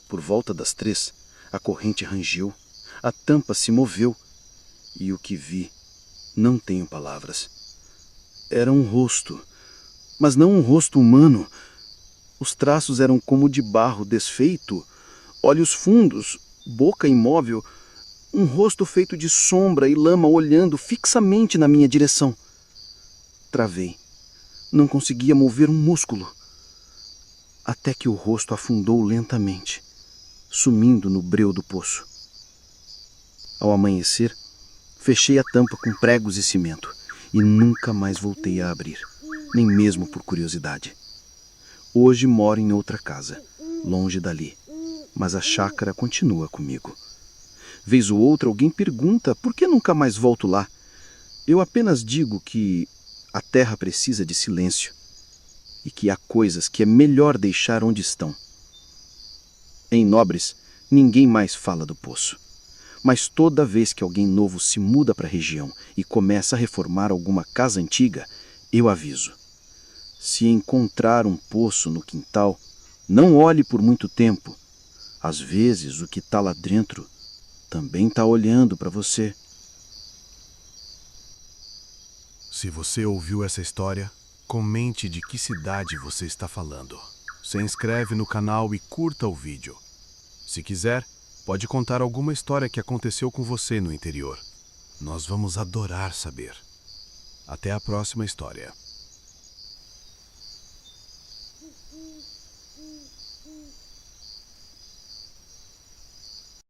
Por volta das 3, a corrente rangiu, a tampa se moveu, e o que vi, não tenho palavras. Era um rosto, mas não um rosto humano. Os traços eram como de barro desfeito, olhos fundos, boca imóvel, um rosto feito de sombra e lama olhando fixamente na minha direção. Travei. Não conseguia mover um músculo. Até que o rosto afundou lentamente, sumindo no breu do poço. Ao amanhecer, fechei a tampa com pregos e cimento e nunca mais voltei a abrir, nem mesmo por curiosidade. Hoje moro em outra casa, longe dali, mas a chácara continua comigo. Vez ou outra alguém pergunta por que nunca mais volto lá. Eu apenas digo que a terra precisa de silêncio e que há coisas que é melhor deixar onde estão. Em Nobres, ninguém mais fala do poço. Mas toda vez que alguém novo se muda para a região e começa a reformar alguma casa antiga, eu aviso. Se encontrar um poço no quintal, não olhe por muito tempo. Às vezes, o que está lá dentro também está olhando para você. Se você ouviu essa história, comente de que cidade você está falando. Se inscreve no canal e curta o vídeo. Se quiser, pode contar alguma história que aconteceu com você no interior. Nós vamos adorar saber. Até a próxima história.